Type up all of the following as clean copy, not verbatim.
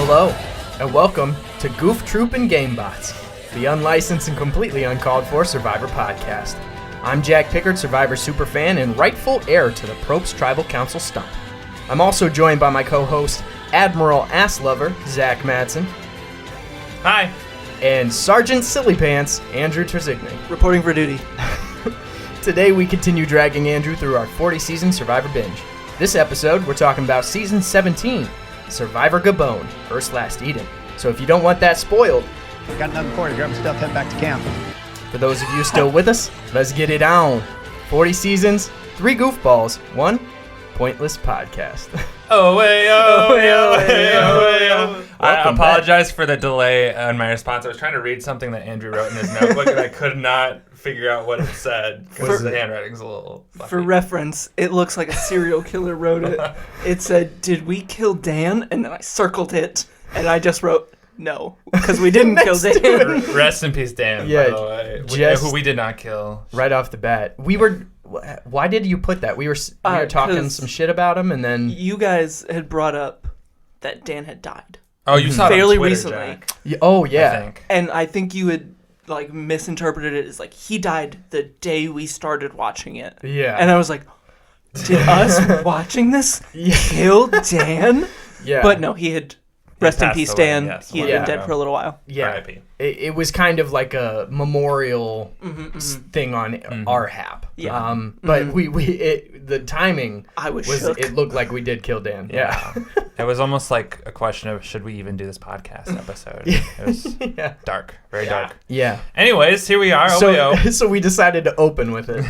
Hello, and welcome to Goof Troop and Gamebots, the unlicensed and completely uncalled for Survivor podcast. I'm Jack Pickard, Survivor superfan and rightful heir to the Propes Tribal Council stump. I'm also joined by my co-host, Admiral Asslover, Zach Madsen. Hi. And Sergeant Sillypants, Andrew Tresigny. Reporting for duty. Today we continue dragging Andrew through our 40-season Survivor binge. This episode, we're talking about Season 17, Survivor Gabon, First Last Eden. So if you don't want that spoiled, Got another quarter. Grab stuff, head back to camp. for those of you still with us, let's get it on. 40 seasons, 3 goofballs, 1 pointless podcast. I apologize for the delay on my response. I was trying to read something that Andrew wrote in his notebook, and I could not figure out what it said because the handwriting's a little fluffy. For reference, it looks like a serial killer wrote it. It said, "Did we kill Dan?" And then I circled it, and I just wrote, "No," because we didn't kill Dan. Rest in peace, Dan, Yeah, by the way. just- Who we did not kill. Right off the bat. Why did you put that? We were talking 'cause some shit about him, and then... You guys had brought up that Dan had died. Oh, you saw it fairly on Twitter, recently. Jack, Oh, I yeah. think. And I think you had misinterpreted it as he died the day we started watching it. Yeah. And I was like, did us watching this kill Dan? Yeah. But no, he had... Rest in passed peace, away, Dan. yes, He had yeah. been dead for a little while. Yeah. R.I.P. It was kind of like a memorial thing on our hap. Yeah. But the timing I was shook. it looked like we did kill Dan. Yeah. It was almost like a question of should we even do this podcast episode. It was Yeah. dark, very dark. Yeah. Anyways, here we are. So we decided to open with it.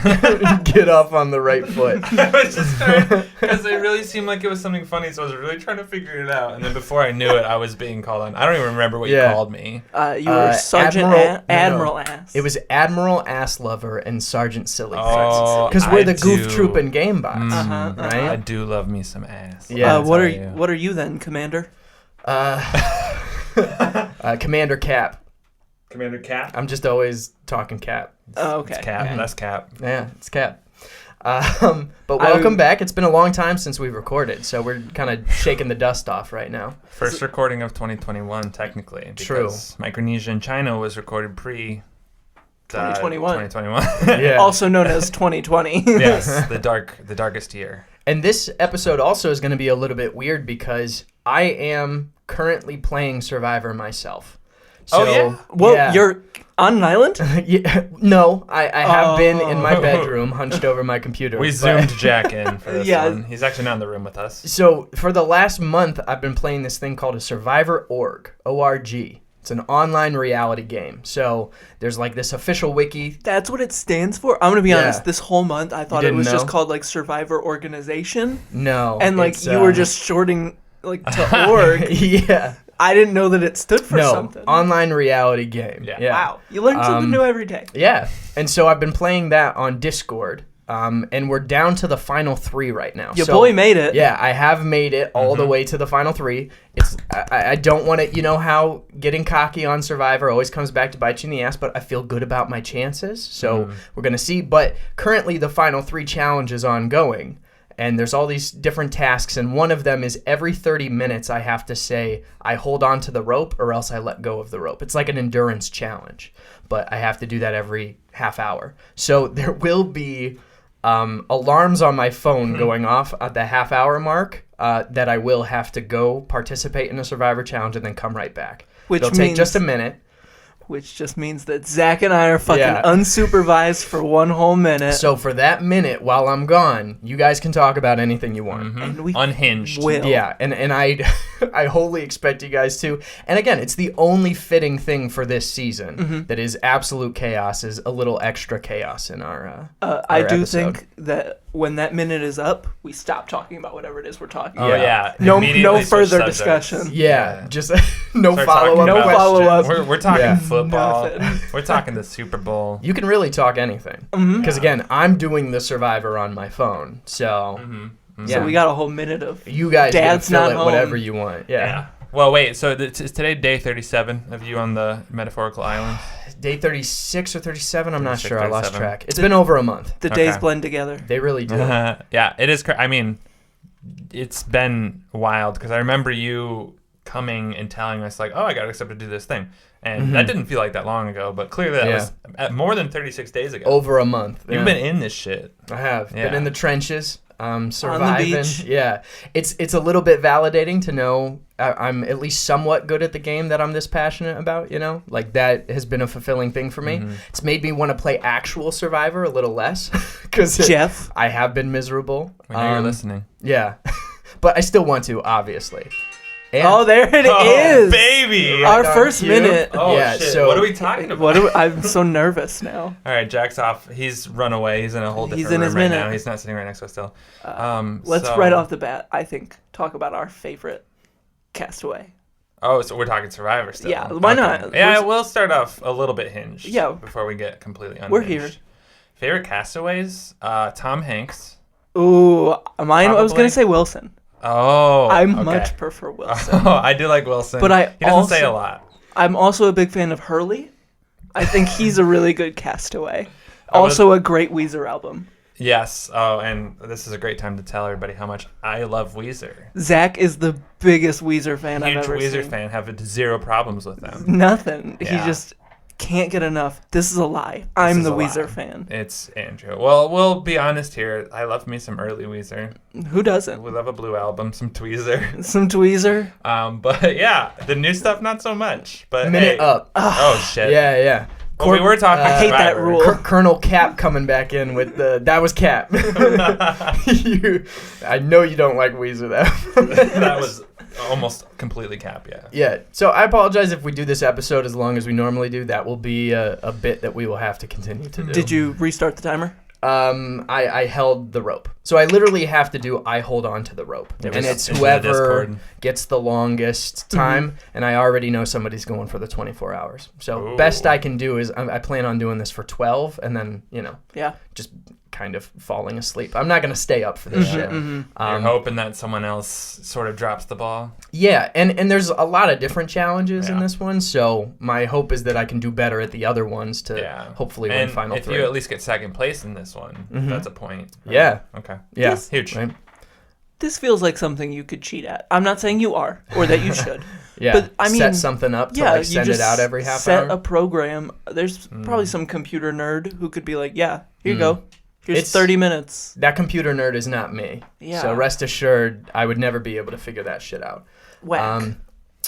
Get off on the right foot. I was just trying, because it really seemed like it was something funny, so I was really trying to figure it out. And then before I knew it, I was being called on. I don't even remember what you called me. You were Sergeant Admiral Ass. It was Admiral Asslover and Sergeant Silly. Oh, Because we're I the Goof do. Troop and Gamebots, Uh-huh, right? I do love me some ass. Yeah. what are you? what are you then, Commander? Commander Cap. Commander Cap? I'm just always talking Cap. Oh, okay. It's Cap. Yeah. That's Cap. Yeah, it's Cap. But welcome back. It's been a long time since we've recorded, so we're kind of shaking the dust off right now. First recording of 2021, technically. True. Because Micronesia in China was recorded pre 2021. 2021. Yeah. Also known as 2020. Yes, the darkest year. And this episode also is going to be a little bit weird because I am currently playing Survivor myself. So, yeah? Well, yeah. you're on an island? Yeah, no, I have been in my bedroom, hunched over my computer. We but- zoomed Jack in for this Yeah. one. He's actually not in the room with us. So for the last month, I've been playing this thing called a Survivor Org, O-R-G. It's an online reality game. So there's this official wiki. That's what it stands for? I'm going to be Yeah. honest. This whole month, I thought it didn't was just know? called Survivor Organization. No. And it's, you were just shorting to org. yeah. I didn't know that it stood for No, something. online reality game. Yeah. Wow. You learn something new every day. Yeah. And so I've been playing that on Discord. And we're down to the final 3 right now. Your boy made it. Yeah, I have made it all the way to the final 3. I don't want to, you know how getting cocky on Survivor always comes back to bite you in the ass, but I feel good about my chances. So we're going to see. But currently the final 3 challenge is ongoing. And there's all these different tasks, and one of them is every 30 minutes I have to say I hold on to the rope or else I let go of the rope. It's like an endurance challenge, but I have to do that every half hour. So there will be alarms on my phone going off at the half hour mark that I will have to go participate in a Survivor challenge and then come right back. It'll take just a minute. Which just means that Zach and I are fucking Yeah. unsupervised for one whole minute. So for that minute while I'm gone, you guys can talk about anything you want. and we Unhinged. will. Yeah, and I I wholly expect you guys to. And again, it's the only fitting thing for this season that is absolute chaos, is a little extra chaos in our I do episode. think that when that minute is up, we stop talking about whatever it is we're talking Oh, about. yeah. No Immediately switch further subjects. discussion. Yeah, just no Start follow-up. talking No about- follow-up. We're talking Yeah. football. Nothing. We're talking the Super Bowl. You can really talk anything. Because again, I'm doing the Survivor on my phone. So, yeah. So we got a whole minute of you guys Dad's can fill not it home. whatever you want. Yeah. Yeah. Well, wait. So is today day 37 of you on the metaphorical island? Day 36 or 37, I'm not 36, sure. I lost 37. track. It's been over a month. the days Okay. blend together. They really do. Yeah, it is. I mean, it's been wild because I remember you coming and telling us like, oh, I got accepted to do this thing. And that didn't feel like that long ago, but clearly that was more than 36 days ago. Over a month. You've been in this shit. I have. Yeah. Been in the trenches, surviving. On the beach. Yeah. It's a little bit validating to know I'm at least somewhat good at the game that I'm this passionate about, you know? Like, that has been a fulfilling thing for me. It's made me want to play actual Survivor a little less. Because Jeff, I have been miserable. We know you're listening. Yeah. But I still want to, obviously. And there it is, baby! Our Right first on minute. Oh, Yeah, shit. so- What are we talking about? I'm so nervous now. All right, Jack's off. He's run away. He's in a whole different He's in room his right minute. now. He's not sitting right next to us still. Let's so- right off the bat, I think, talk about our favorite castaway. Oh, so we're talking Survivor still. Yeah, why not? Yeah, we'll start off a little bit hinged. Yeah. Before we get completely unhinged. We're here. Favorite castaways? Tom Hanks. Ooh, mine. I was Probably. gonna say Wilson. Oh, I okay. much prefer Wilson. Oh, I do like Wilson. But he doesn't say a lot. I'm also a big fan of Hurley. I think he's a really good castaway. I was- Also a great Weezer album. Yes. Oh, and this is a great time to tell everybody how much I love Weezer. Zach is the biggest Weezer fan I've Huge ever Weezer seen. fan. Have zero problems with them. Nothing. Yeah. He just can't get enough. This is a lie. I'm is the a lie. Weezer fan. It's Andrew. Well, we'll be honest here. I love me some early Weezer. Who doesn't? We love a Blue Album, some Tweezer. Some Tweezer. But yeah, the new stuff not so much. But Minute hey. up. Oh shit. Yeah. Well, we were talking. I hate that Survivor. rule. Colonel Cap coming back in with the... That was Cap. I know you don't like Weezer, That was almost completely Cap. Yeah. Yeah, so I apologize if we do this episode as long as we normally do. That will be a bit that we will have to continue to do. Did you restart the timer? I held the rope. So I literally have to do I hold on to the rope. It And was it's into the whoever Discord. gets the longest time, and I already know somebody's going for the 24 hours. So Ooh. best I can do is I plan on doing this for 12, and then, Yeah. just kind of falling asleep. I'm not going to stay up for this shit. You're hoping that someone else sort of drops the ball. Yeah, and there's a lot of different challenges in Yeah. this one, so my hope is that I can do better at the other ones to Yeah. hopefully win And Final if 3. you at least get second place in this one, that's a point. Right? Yeah. Okay. Yeah. Yes. Huge. Right? This feels like something you could cheat at. I'm not saying you are, or that you should. Yeah, But, I mean, set something up to Yeah, like you send just it out every half set hour. a program. There's probably some computer nerd who could be like, yeah, here you go. Here's It's- 30 minutes. That computer nerd is not me. Yeah. So rest assured, I would never be able to figure that shit out. Whack.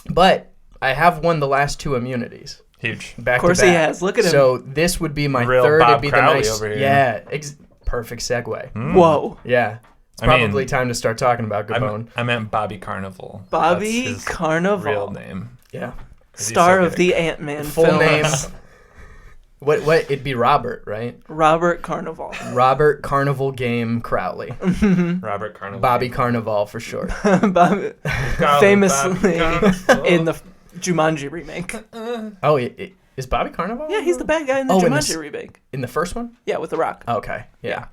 But I have won the last 2 immunities. Huge. Back Of course to he back. has. Look at him. So this would be my Real third. Bob It'd be Crowley the nice. over here. Yeah. Perfect segue. Whoa. Yeah. It's I mean, probably time to start talking about Gabon. I meant Bobby Carnival. Bobby That's his Carnival. real name. Yeah. Is he Star so of big? the Ant-Man Full film. name. What? It'd be Robert, right? Robert Carnival. Robert Carnival Game Crowley. Robert Carnival. Bobby Carnival for short. Bobby, Carnival, famously Carnival. in the Jumanji remake. Oh, is Bobby Carnival? Yeah, he's the bad guy in the Oh, in the Jumanji s- remake. In the first one? Yeah, with The Rock. Okay. Yeah.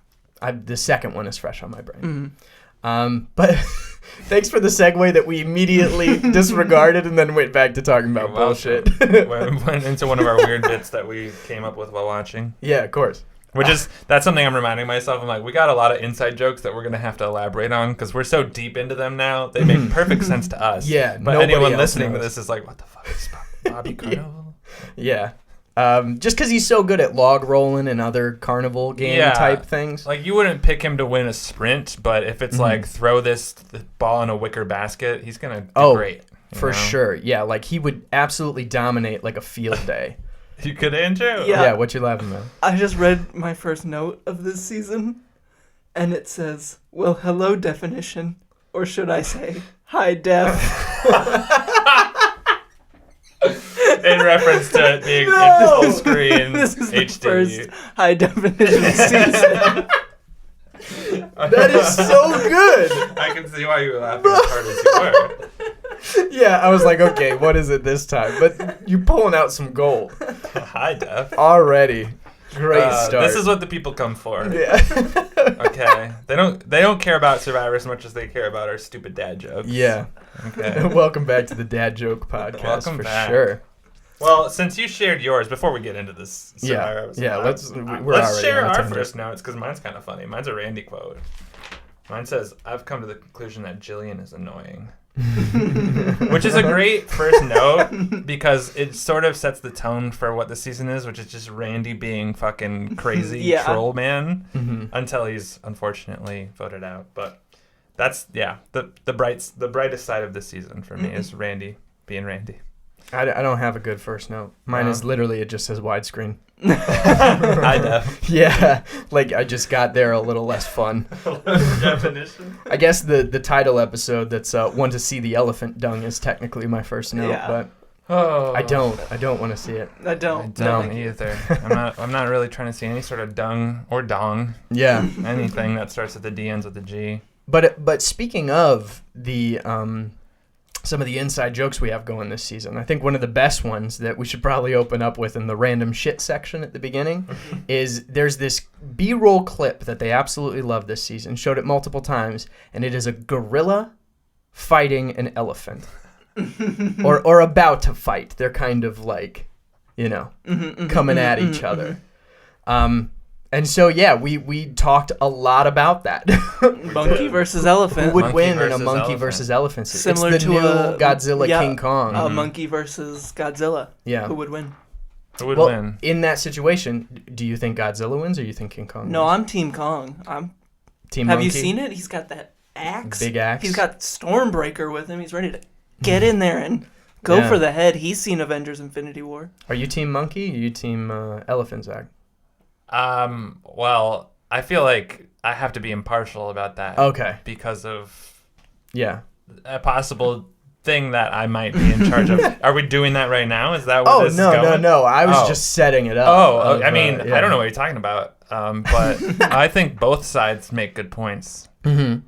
The second one is fresh on my brain. Mm-hmm. But thanks for the segue that we immediately disregarded and then went back to talking about You're bullshit. went into one of our weird bits that we came up with while watching. Yeah, of course. That's something I'm reminding myself. I'm like, we got a lot of inside jokes that we're going to have to elaborate on because we're so deep into them now. They make perfect sense to us. Yeah, But nobody anyone else listening to knows. this is like, what the fuck is Bobby Carnival? Yeah. Just because he's so good at log rolling and other carnival game type things. Like, you wouldn't pick him to win a sprint, but if it's like throw the ball in a wicker basket, he's going to do great. you For know? sure. Yeah, like he would absolutely dominate like a field day. You could, Andrew? Yeah. Yeah, what you laughing about? I just read my first note of this season, and it says, well, hello, definition. Or should I say, hi, def. In reference to the No! screen This is the HD. first high definition season. That is so good. I can see why you were laughing as hard as you were. Yeah, I was like, okay, what is it this time? But you pulling out some gold Hi, Def. already. Great start. This is what the people come for. Yeah. Okay. They don't care about Survivor as much as they care about our stupid dad jokes. Yeah. Okay. Welcome back to the Dad Joke Podcast. Welcome for back. sure. Well, since you shared yours, before we get into this Survivor episode, we're let's already share on a our tangent. first notes because mine's kind of funny. Mine's a Randy quote. Mine says, "I've come to the conclusion that Jillian is annoying." Which is a great first note because it sort of sets the tone for what the season is, which is just Randy being fucking crazy troll man until he's unfortunately voted out. But that's the brightest side of the season for me is Randy being Randy. I don't have a good first note. Mine is literally, it just says widescreen. I know. Yeah, like I just got there a little less fun. Definition? I guess the title episode that's one to see the elephant dung is technically my first note, but I don't want to see it. I don't either. I'm not really trying to see any sort of dung or dong. Yeah. Anything that starts with a D ends with a G. But speaking of the some of the inside jokes we have going this season, I think one of the best ones that we should probably open up with in the random shit section at the beginning is there's this B-roll clip that they absolutely love this season, showed it multiple times, and it is a gorilla fighting an elephant. or about to fight. They're kind of like, coming at each other. And so, we talked a lot about that. Monkey versus elephant. Who would win in a monkey versus elephant? Similar it's the to new a Godzilla King Kong. Monkey versus Godzilla. Yeah. Who would win? Who would win? In that situation, do you think Godzilla wins or you think King Kong wins? No, I'm Team Kong. Team Have Monkey? you seen it? He's got that axe. Big axe. He's got Stormbreaker with him. He's ready to get in there and go for the head. He's seen Avengers Infinity War. Are you Team Monkey or are you Team Elephant, Zach? Well, I feel like I have to be impartial about that. Okay. Because of a possible thing that I might be in charge of. Are we doing that right now? Is that what this is going? No. I was just setting it up. I mean, I don't know what you're talking about. But I think both sides make good points. Mm-hmm.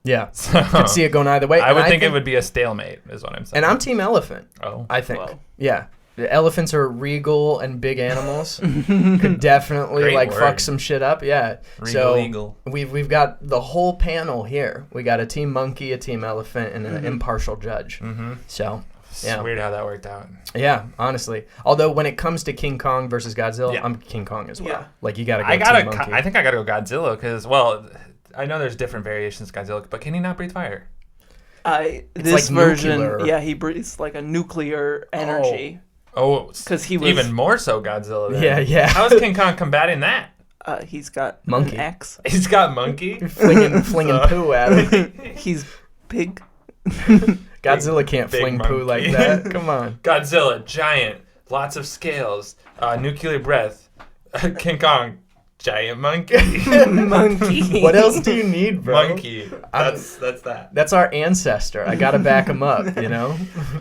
Yeah. So, could see it going either way. I would think it would be a stalemate, is what I'm saying. And I'm Team Elephant. Oh. I think. Whoa. Yeah. The elephants are regal and big animals. Could definitely fuck some shit up. Yeah. Regal. We've got the whole panel here. We got a Team Monkey, a Team Elephant, and an impartial judge. Mm-hmm. So it's weird how that worked out. Yeah, honestly. Although when it comes to King Kong versus Godzilla, I'm King Kong as well. Yeah. Like you gotta go Team Monkey. I think I gotta go Godzilla because I know there's different variations of Godzilla, but can he not breathe fire? This like version, nuclear. he breathes like a nuclear energy. Oh, because he was even more so Godzilla. Then. Yeah. How is King Kong combating that? He's got monkey. An axe. He's got monkey flinging poo at him. He's pig. Godzilla can't fling monkey. poo like that. Come on. Godzilla, giant, lots of scales, nuclear breath. King Kong, giant monkey. Monkey. What else do you need, bro? Monkey. That's that. That's our ancestor. I gotta back him up,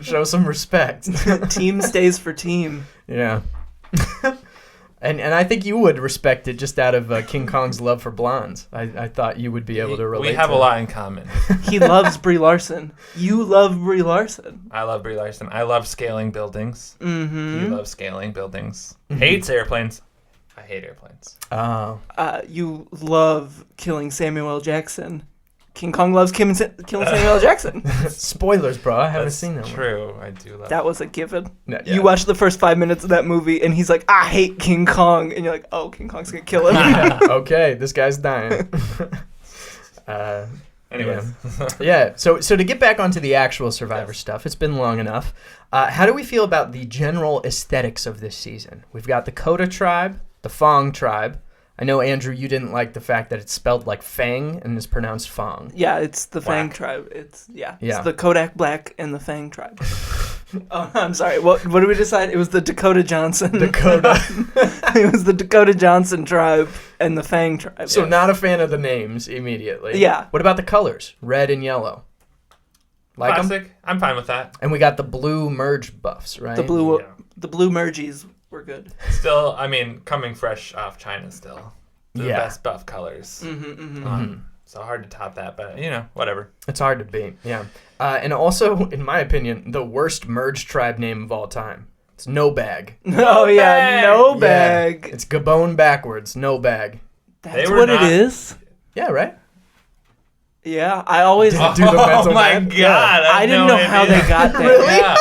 Show some respect. Team stays for team. Yeah. And I think you would respect it just out of King Kong's love for blondes. I thought you would be able to relate. We have a lot in common. He loves Brie Larson. You love Brie Larson. I love Brie Larson. I love scaling buildings. Mm-hmm. He loves scaling buildings. Hates airplanes. I hate airplanes. Oh. You love killing Samuel L. Jackson. King Kong loves killing Samuel L. Jackson. Spoilers, bro. I haven't seen that one. True. I do love that. Was a given. Yeah. You watch the first 5 minutes of that movie, and he's like, I hate King Kong. And you're like, oh, King Kong's going to kill him. Yeah. Okay, this guy's dying. Anyways. Yeah. So to get back onto the actual Survivor stuff, it's been long enough. How do we feel about the general aesthetics of this season? We've got the Coda tribe, the Fong tribe. I know, Andrew, you didn't like the fact that it's spelled like Fang and is pronounced Fong. Yeah, it's the Fang tribe. It's the Kodak Black and the Fang tribe. Oh, I'm sorry. What did we decide? It was the Dakota Johnson. Dakota. It was the Dakota Johnson tribe and the Fang tribe. So not a fan of the names immediately. Yeah. What about the colors? Red and yellow. Like Classic. them? I'm fine with that. And we got the blue merge buffs, right? The blue mergies were good. Still, I mean, coming fresh off China still. The best buff colors. So hard to top that, but, whatever. It's hard to beat, yeah. And also, in my opinion, the worst merge tribe name of all time. It's No Bag. No Bag. Yeah. It's Gabon backwards, No Bag. That's what it is? Yeah, right? Yeah, I always... Do the mental my math? God. Yeah. I didn't know how they got there. Really? Yeah.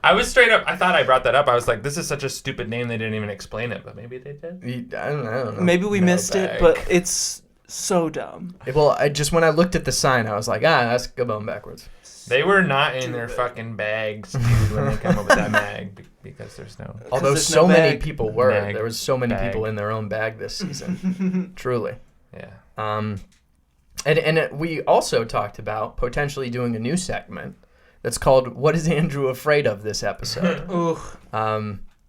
I was straight up, I thought I brought that up. I was like, this is such a stupid name, they didn't even explain it, but maybe they did. I don't know. Maybe we missed it, but it's So dumb. Well, when I looked at the sign, I was like, that's Gabon backwards. They were not in their fucking bags, dude, when they came up with that mag, because there's no... Although there's so no many bag. people were. Bag. There was so many Bag. people in their own bag this season. Truly. Yeah. And we also talked about potentially doing a new segment that's called "What is Andrew Afraid of?" this episode. Ooh.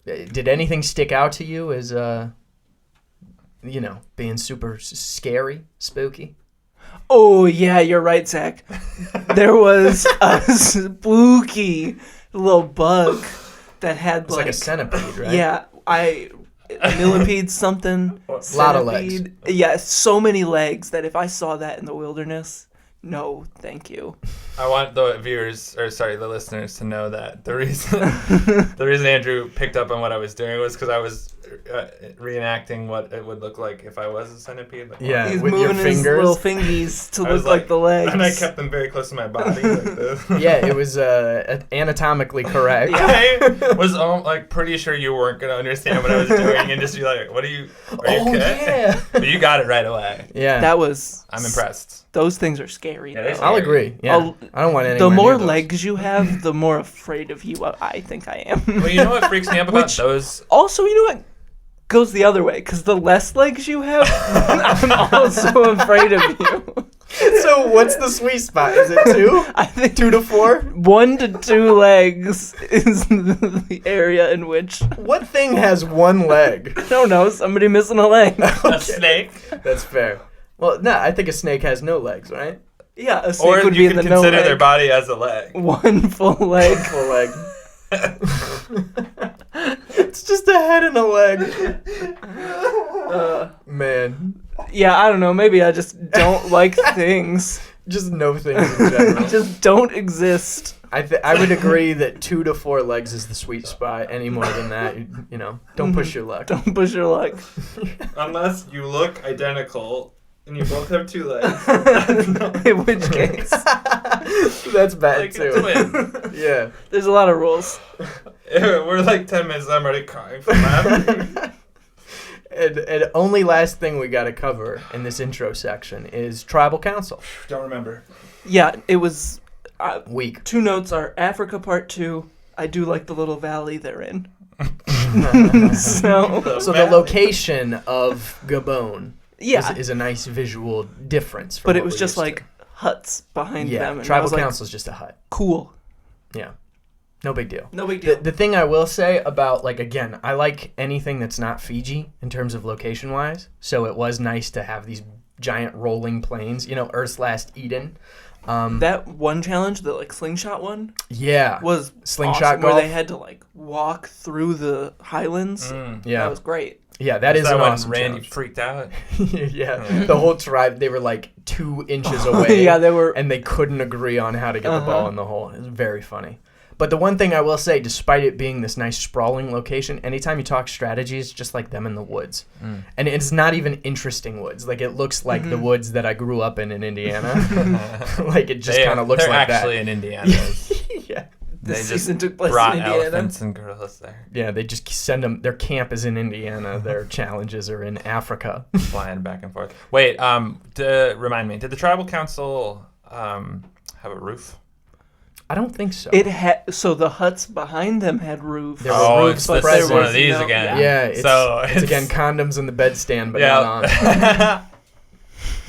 Did anything stick out to you as being super scary, spooky? Oh, yeah, you're right, Zach. There was a spooky little bug that had It's like a centipede, right? Yeah, millipede something. Lot of legs. Centipede. Yeah, so many legs that if I saw that in the wilderness, no, thank you. I want the listeners to know that the reason Andrew picked up on what I was doing was because I was reenacting what it would look like if I was a centipede. Like, Yeah, He's with your moving his fingers. little fingies to I was look like the legs. And I kept them very close to my body like this. Yeah, it was anatomically correct. I was pretty sure you weren't going to understand what I was doing and just be like, are you okay? Yeah. But you got it right away. Yeah. I'm impressed. Those things are scary. Yeah, they're though. I'll agree. Yeah. I don't want any. The more legs you have, the more afraid of you I think I am. Well, you know what freaks me up about those? Also, you know what goes the other way? Because the less legs you have, I'm also afraid of you. So what's the sweet spot? Is it 2? I think 2 to 4? 1 to 2 legs is the area in which, What thing has 1 leg? I don't know, somebody missing a leg. A snake? That's fair. Well, no, I think a snake has no legs, right? Yeah, a snake Or would be you in can the no consider leg. their body as a leg. 1 full leg. Full leg. It's just a head and a leg. Man. Yeah, I don't know. Maybe I just don't like things. Just no things in general. Just don't exist. I would agree that 2 to 4 legs is the sweet spot. Any more than that, don't push your luck. Don't push your luck. Unless you look identical and you both have 2 legs. In which case, That's bad Like too. a twin. Yeah. there's a lot of rules. We're like 10 minutes, I'm already crying from laughing. And only last thing we got to cover in this intro section is Tribal Council. Don't remember. Yeah, it was. Week. 2 notes are Africa Part 2. I do like the little valley they're in. So the location of Gabon yeah, is a nice visual difference. From but what it was we're just used to. like huts behind Yeah, them. And I Tribal was like, Council is just a hut. cool. Yeah. No big deal. No big deal. The thing I will say about, again, I like anything that's not Fiji in terms of location-wise. So it was nice to have these giant rolling plains. Earth's Last Eden. That one challenge, the slingshot one, Yeah. was Slingshot awesome, where golf. they had to walk through the highlands. Yeah. That was great. Yeah, that is that an when awesome Randy challenge. freaked out. Yeah. The whole tribe, they were 2 inches away. Yeah, they were. And they couldn't agree on how to get the ball in the hole. It was very funny. But the one thing I will say, despite it being this nice sprawling location, anytime you talk strategy, it's just like them in the woods. And it's not even interesting woods. It looks like the woods that I grew up in Indiana. It just kind of looks they're like that. actually in Indiana. Yeah. The They season just took place brought in Indiana. elephants and gorillas there. Yeah, they just send them. Their camp is in Indiana. Their challenges are in Africa. Flying back and forth. Wait, remind me, did the tribal council have a roof? I don't think so. It had so the huts behind them had roofs. There were roofs, it's but this is there one was of these no- again. Yeah, it's, so it's again condoms in the bedstand, but yeah. not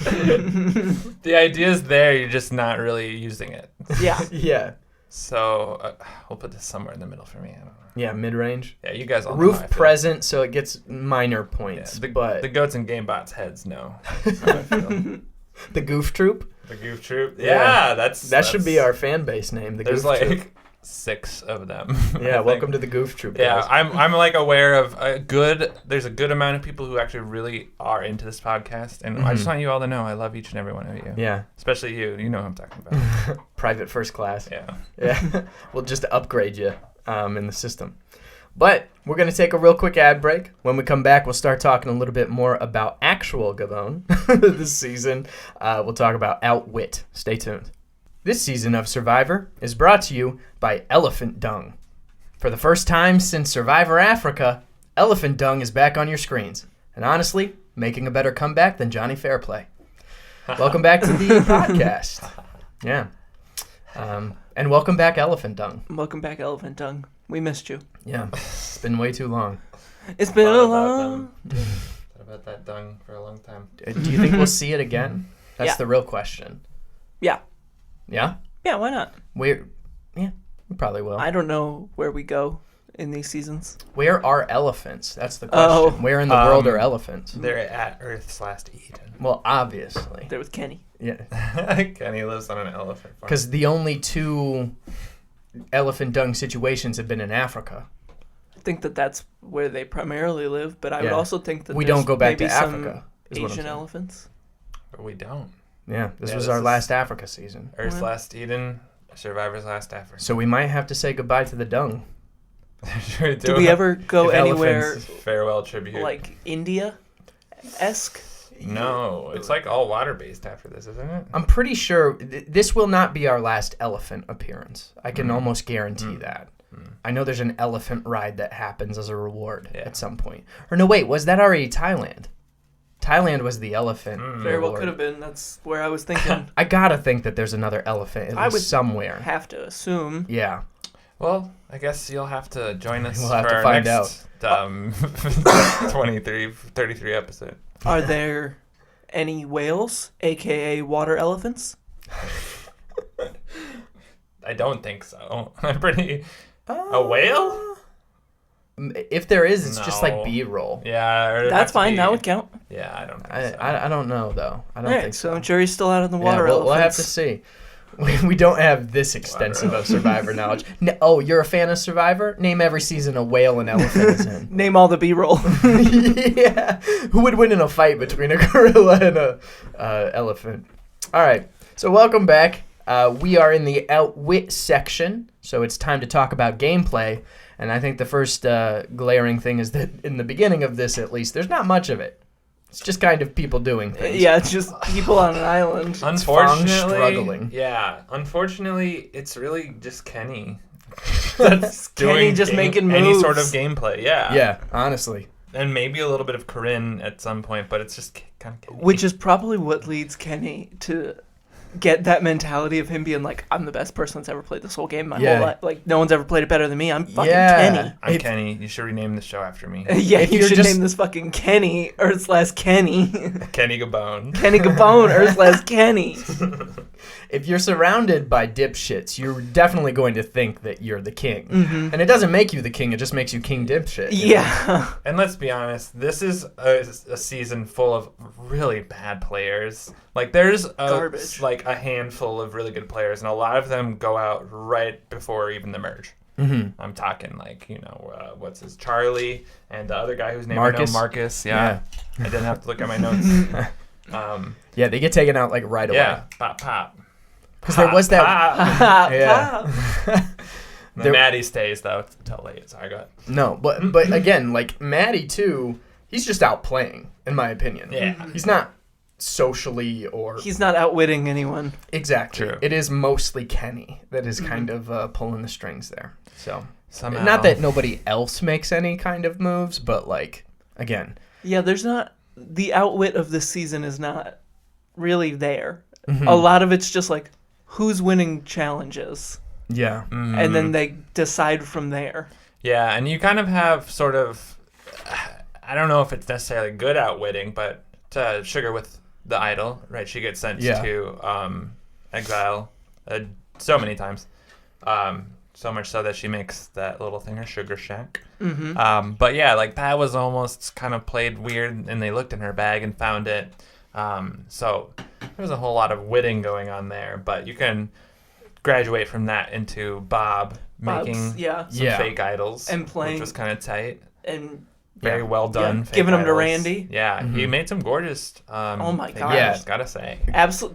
on. The idea is there, you're just not really using it. Yeah. Yeah. So we'll put this somewhere in the middle for me. I don't know. Yeah, mid-range. Yeah, you guys all know how I Roof feel. present, so it gets minor points. Yeah, but the goats and gamebots heads know. the Goof Troop, The Goof Troop. Yeah. Yeah, that should be our fan base name. The There's Goof Troop. 6 of them. Yeah, welcome to the Goof Troop. Yeah, Guys. I'm aware of there's a good amount of people who actually really are into this podcast, and I just want you all to know I love each and every one of you. Yeah, Especially you. You know who I'm talking about. private first class. Yeah. Yeah, we'll just upgrade you in the system. But we're going to take a real quick ad break. When we come back, we'll start talking a little bit more about actual Gabon this season. We'll talk about Outwit. Stay tuned. This season of Survivor is brought to you by Elephant Dung. For the first time since Survivor Africa, Elephant Dung is back on your screens. And honestly, making a better comeback than Johnny Fairplay. Welcome back to the podcast. Yeah. And welcome back, Elephant Dung. Welcome back, Elephant Dung. We missed you. Yeah. It's been way too long. It's been a long... Thought about that dung for a long time. Do you think we'll see it again? That's Yeah. the real question. Yeah. Yeah? Yeah, why not? We probably will. I don't know where we go in these seasons. Where are elephants? That's the question. Oh. Where in the world are elephants? They're at Earth/Eden. Well, obviously. They're with Kenny. Yeah. Kenny lives on an elephant farm. Because the only two elephant dung situations have been in Africa. I think that's where they primarily live, but I would Yeah. also think that We there's don't go back to maybe some Africa, is what I'm Asian saying. elephants. But we don't. Yeah, this Yeah, was this our is- last Africa season. Earth/Eden, Survivor's Last Africa. So we might have to say goodbye to the dung. Sure Do we ever go If anywhere elephants- Farewell tribute. like India-esque? No, it's like all water-based after this, isn't it? I'm pretty sure this will not be our last elephant appearance. I can almost guarantee that. I know there's an elephant ride that happens as a reward at some point. Or no, wait, was that already Thailand? Thailand was the elephant. Very well reward. could have been. That's where I was thinking. I gotta think that there's another elephant at I least would somewhere. have to assume. Yeah. Well, I guess you'll have to join us We'll for have to our find next 33 episode. Are there any whales, a.k.a. water elephants? I don't think so. I'm pretty... A whale? If there is, it's just like No. B-roll. Yeah. Or it'd That's have to fine. be- That would count. Yeah, I don't think so. I don't know, though. I don't All right, think so so. jury's still out on the water we'll have elephants. to see. We don't have this extensive of Survivor knowledge. Oh, you're a fan of Survivor? Name every season a whale and elephant is in. Name all the B-roll. Yeah. Who would win in a fight between a gorilla and a elephant? All right. So welcome back. We are in the Outwit section, so it's time to talk about gameplay. And I think the first glaring thing is that in the beginning of this, at least, there's not much of it. It's just kind of people doing things. Yeah, it's just people on an island. Unfortunately, struggling. Yeah, unfortunately, it's really just Kenny. That's Kenny just making any moves. sort of gameplay. Yeah. Yeah, honestly. And maybe a little bit of Corinne at some point, but it's just kind of Kenny. Which is probably what leads Kenny to get that mentality of him being like, I'm the best person that's ever played this whole game my Yeah. whole life. Like, no one's ever played it better than me. I'm fucking Yeah. Kenny. I'm If- Kenny. You should rename the show after me. Yeah, If you you're should just- name this fucking Kenny, Kenny. Kenny Gabon. Kenny Gabon, Kenny. If you're surrounded by dipshits, you're definitely going to think that you're the king. Mm-hmm. And it doesn't make you the king, it just makes you king dipshit. you know? Yeah. And let's be honest, this is a season full of really bad players. Like, there's Garbage. like a handful of really good players, and a lot of them go out right before even the merge. Mm-hmm. I'm talking like, what's his, Charlie, and the other guy whose name Marcus. I know, Marcus. Yeah. I didn't have to look at my notes. Yeah, they get taken out like right away. Yeah, pop, pop. Because there was that. Pop. Yeah. The Maddie stays, though, till late. Sorry, go ahead. No, but again, like Maddie too, he's just outplaying, in my opinion. Yeah. He's not socially or He's not outwitting anyone. exactly. True. It is mostly Kenny that is kind of pulling the strings there. So Somehow. not that nobody else makes any kind of moves, but like again, Yeah, there's not... The outwit of this season is not really there. Mm-hmm. A lot of it's just like, who's winning challenges? yeah. And then they decide from there. Yeah, and you kind of have sort of, I don't know if it's necessarily good outwitting, but to Sugar with the idol, right? She gets sent Yeah. to exile so many times. So much so that she makes that little thing her Sugar Shack. Mm-hmm. But yeah, like that was almost kind of played weird, and they looked in her bag and found it. So there was a whole lot of witting going on there, but you can graduate from that into Bob Bob's, making yeah. some Yeah. fake idols, And playing- which was kind of tight. And Very well done. Yeah, fake giving 'em to idols. Randy. Yeah, he made some gorgeous. Oh my fake gosh. idols, gotta say.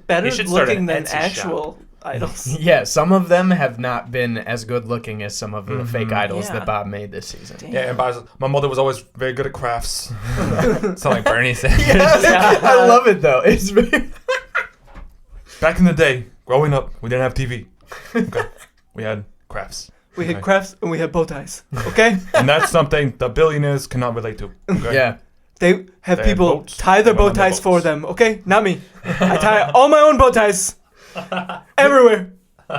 better You should start looking an than Etsy actual idols. Yeah, some of them have not been as good looking as some of the fake idols Yeah. that Bob made this season. Damn. Yeah, and my mother was always very good at crafts. Sound like Bernie said. I love it though. It's very Back in the day, growing up, we didn't have TV. Okay. We had crafts. We had Okay. crafts and we had bow ties. Okay? And that's something the billionaires cannot relate to. Okay? yeah. They have Their people boats. tie their They bow went on their ties for boats. them. Okay, not me. I tie all my own bow ties everywhere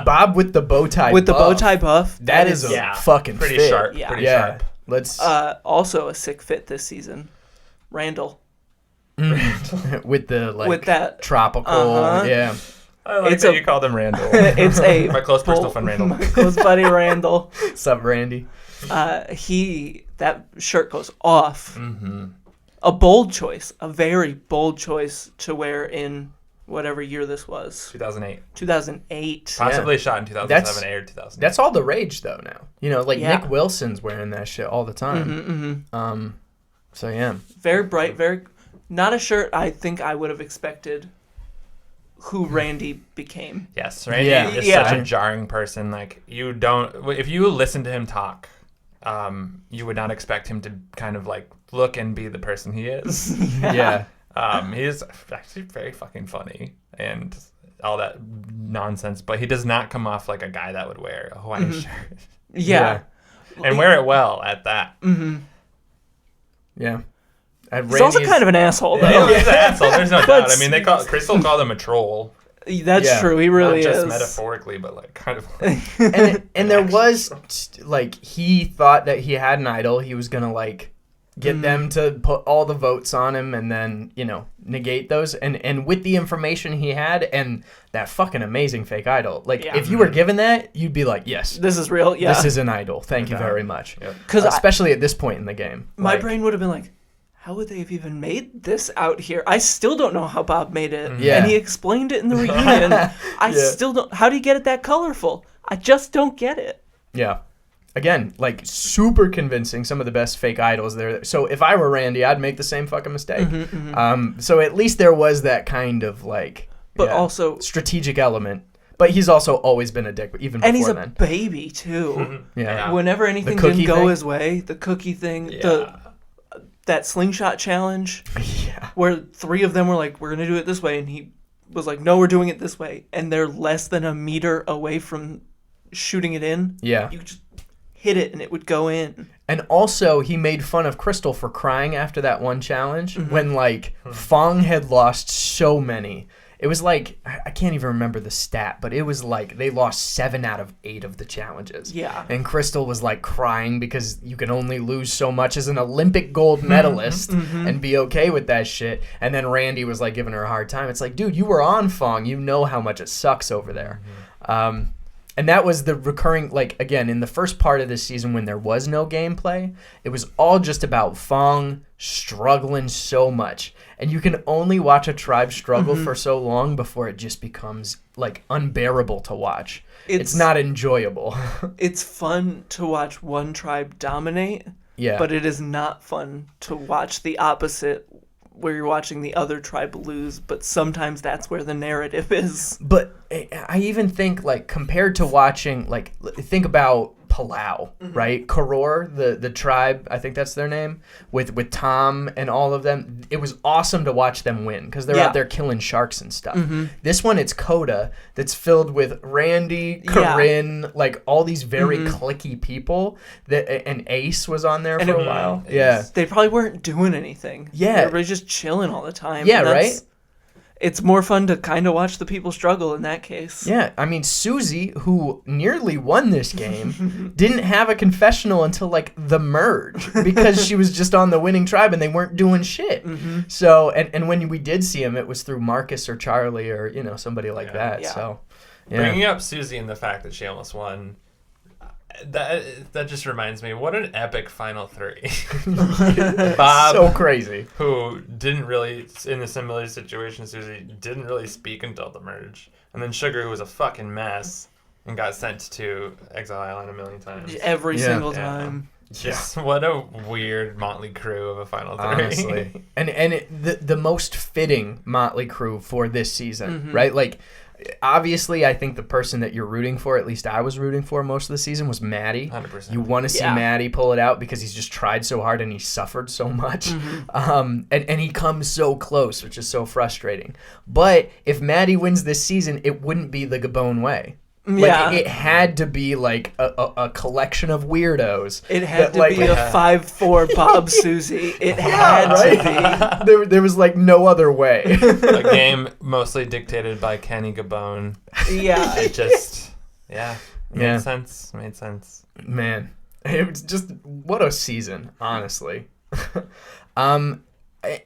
Bob with the bow tie. with the bow buff. tie buff. That is a Yeah. fucking Pretty fit. sharp. Yeah. Pretty Yeah. sharp. Let's Also a sick fit this season. Randall. with the like With that- tropical. Uh-huh. Yeah. I like It's that a- you called him Randall. It's a My close personal friend Randall. My close buddy Randall. Sup, Randy? That shirt goes off. Mm-hmm. A bold choice, a very bold choice to wear in whatever year this was. 2008. 2008. Possibly shot in 2007 or 2000. That's all the rage though now. You know, like Yeah. Nick Wilson's wearing that shit all the time. So yeah. Very bright, very not a shirt I think I would have expected who Randy became. Yes, Randy Yeah. is Yeah. such a jarring person. Like, you don't, if you listen to him talk, you would not expect him to kind of like look and be the person he is. Yeah. He is actually very fucking funny and all that nonsense, but he does not come off like a guy that would wear a Hawaiian shirt Yeah. and wear it well at that. Yeah. He's also kind of an asshole though. Yeah, he's an asshole. There's no doubt. I mean, Crystal called him a troll. That's Yeah. true. He really Not just is. metaphorically, but like kind of. and there was like he thought that he had an idol. He was gonna like get them to put all the votes on him and then, you know, negate those. And with the information he had and that fucking amazing fake idol, like Yeah. if you were given that, you'd be like, yes, This is real. Yeah. this is an idol. Thank you doubt. very much. Yep. 'Cause I- especially at this point in the game. My Like, brain would have been like, how would they have even made this out here? I still don't know how Bob made it. Yeah. And he explained it in the reunion. I still don't. How do you get it that colorful? I just don't get it. Yeah. Again, like super convincing. Some of the best fake idols there. So if I were Randy, I'd make the same fucking mistake. So at least there was that kind of like, But also- strategic element. But he's also always been a dick, even And before he's a then. baby, too. Yeah. Whenever anything cookie didn't go thing? his way, the cookie thing, Yeah. that slingshot challenge, Yeah. where 3 of them were like, we're going to do it this way. And he was like, no, we're doing it this way. And they're less than a meter away from shooting it in. Yeah. You could just hit it and it would go in. And also, he made fun of Crystal for crying after that one challenge when, like, Fong had lost so many. It was like, I can't even remember the stat, but it was like they lost 7 out of 8 of the challenges. Yeah. And Crystal was like crying because you can only lose so much as an Olympic gold medalist and be okay with that shit. And then Randy was like giving her a hard time. It's like, dude, you were on Fong. You know how much it sucks over there. And that was the recurring, like, again, in the first part of this season when there was no gameplay, it was all just about Fong struggling so much. And you can only watch a tribe struggle for so long before it just becomes, like, unbearable to watch. It's not enjoyable. It's fun to watch one tribe dominate, Yeah. but it is not fun to watch the opposite, where you're watching the other tribe lose, but sometimes that's where the narrative is. But I even think, like, compared to watching, like, think about Palau, right? Karor, the tribe, I think that's their name, with Tom and all of them. It was awesome to watch them win because they're out there killing sharks and stuff. This one, it's Coda, that's filled with Randy, Corinne, like all these very clicky people. And Ace was on there for a while. Yeah. They probably weren't doing anything. Yeah. Everybody's just chilling all the time. Yeah, and that's- right? It's more fun to kind of watch the people struggle in that case. Yeah, I mean, Susie, who nearly won this game, didn't have a confessional until, like, the merge because she was just on the winning tribe and they weren't doing shit. So, and when we did see him, it was through Marcus or Charlie or, you know, somebody like that. Yeah. So, Bringing up Susie and the fact that she almost won, that just reminds me, what an epic final 3. Bob, so crazy. who didn't really, in a similar situation, Susie didn't really speak until the merge. And then Sugar, who was a fucking mess and got sent to Exile Island a million times. Every Yeah. single Yeah. time. Just what a weird motley crew of a final 3. Honestly. and the most fitting Motley Crew for this season, right? Like, obviously, I think the person that you're rooting for, at least I was rooting for most of the season, was Maddie. 100%. You want to see Maddie pull it out because he's just tried so hard and he suffered so much. And he comes so close, which is so frustrating. But if Maddie wins this season, it wouldn't be the Gabon way. Yeah. Like, it had to be like a collection of weirdos. It had that, to like, be a 5'4" Bob Susie. It had to be. There was like no other way. A game mostly dictated by Kenny Gabon. Yeah. It just, made sense. Made sense. Man, it was just, what a season, honestly. And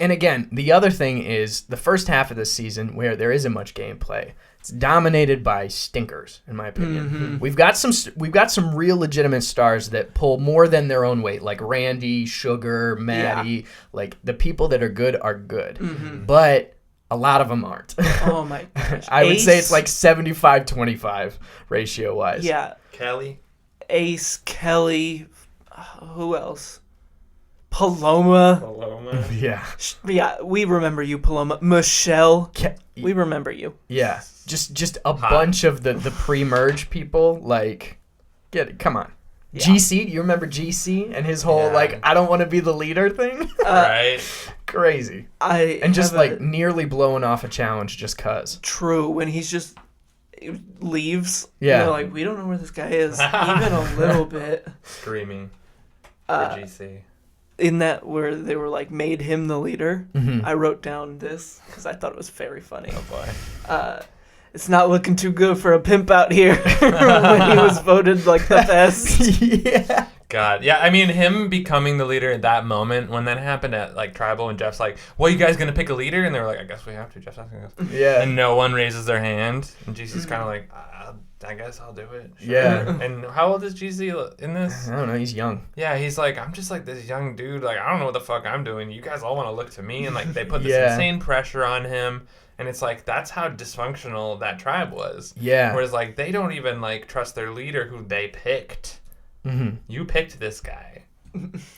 again, the other thing is the first half of this season where there isn't much gameplay. It's dominated by stinkers, in my opinion. Mm-hmm. We've got some real legitimate stars that pull more than their own weight, like Randy, Sugar, Maddie. Like, the people that are good. Mm-hmm. But a lot of them aren't. Oh my gosh. I would say it's like 75-25 ratio wise. Yeah. Kelly. Ace, Kelly, who else? Paloma. Yeah. Yeah, we remember you, Paloma. Michelle. We remember you. Yeah. Just a bunch of the pre-merge people, like, come on. Yeah. GC, you remember GC and his whole, like, I don't want to be the leader thing? Right. Crazy. And just, like, nearly blowing off a challenge just cause. True, when he's just leaves. Yeah. They're like, we don't know where this guy is, even a little bit. Screaming for GC. In that where they were like made him the leader, Mm-hmm. I wrote down this because I thought it was very funny. Oh boy. It's not looking too good for a pimp out here when he was voted like the best. Yeah. God, yeah, I mean, him becoming the leader at that moment, when that happened at, like, Tribal, and Jeff's like, well, you guys gonna pick a leader? And they were like, I guess we have to. Jeff's asking us. Yeah. And no one raises their hand. And GC's kind of like, I guess I'll do it. Sure. Yeah. And how old is GC in this? I don't know. He's young. Yeah, he's like, I'm just like this young dude. Like, I don't know what the fuck I'm doing. You guys all want to look to me. And, like, they put this insane pressure on him. And it's like, that's how dysfunctional that tribe was. Yeah. Whereas, like, they don't even, like, trust their leader who they picked. Mm-hmm. You picked this guy.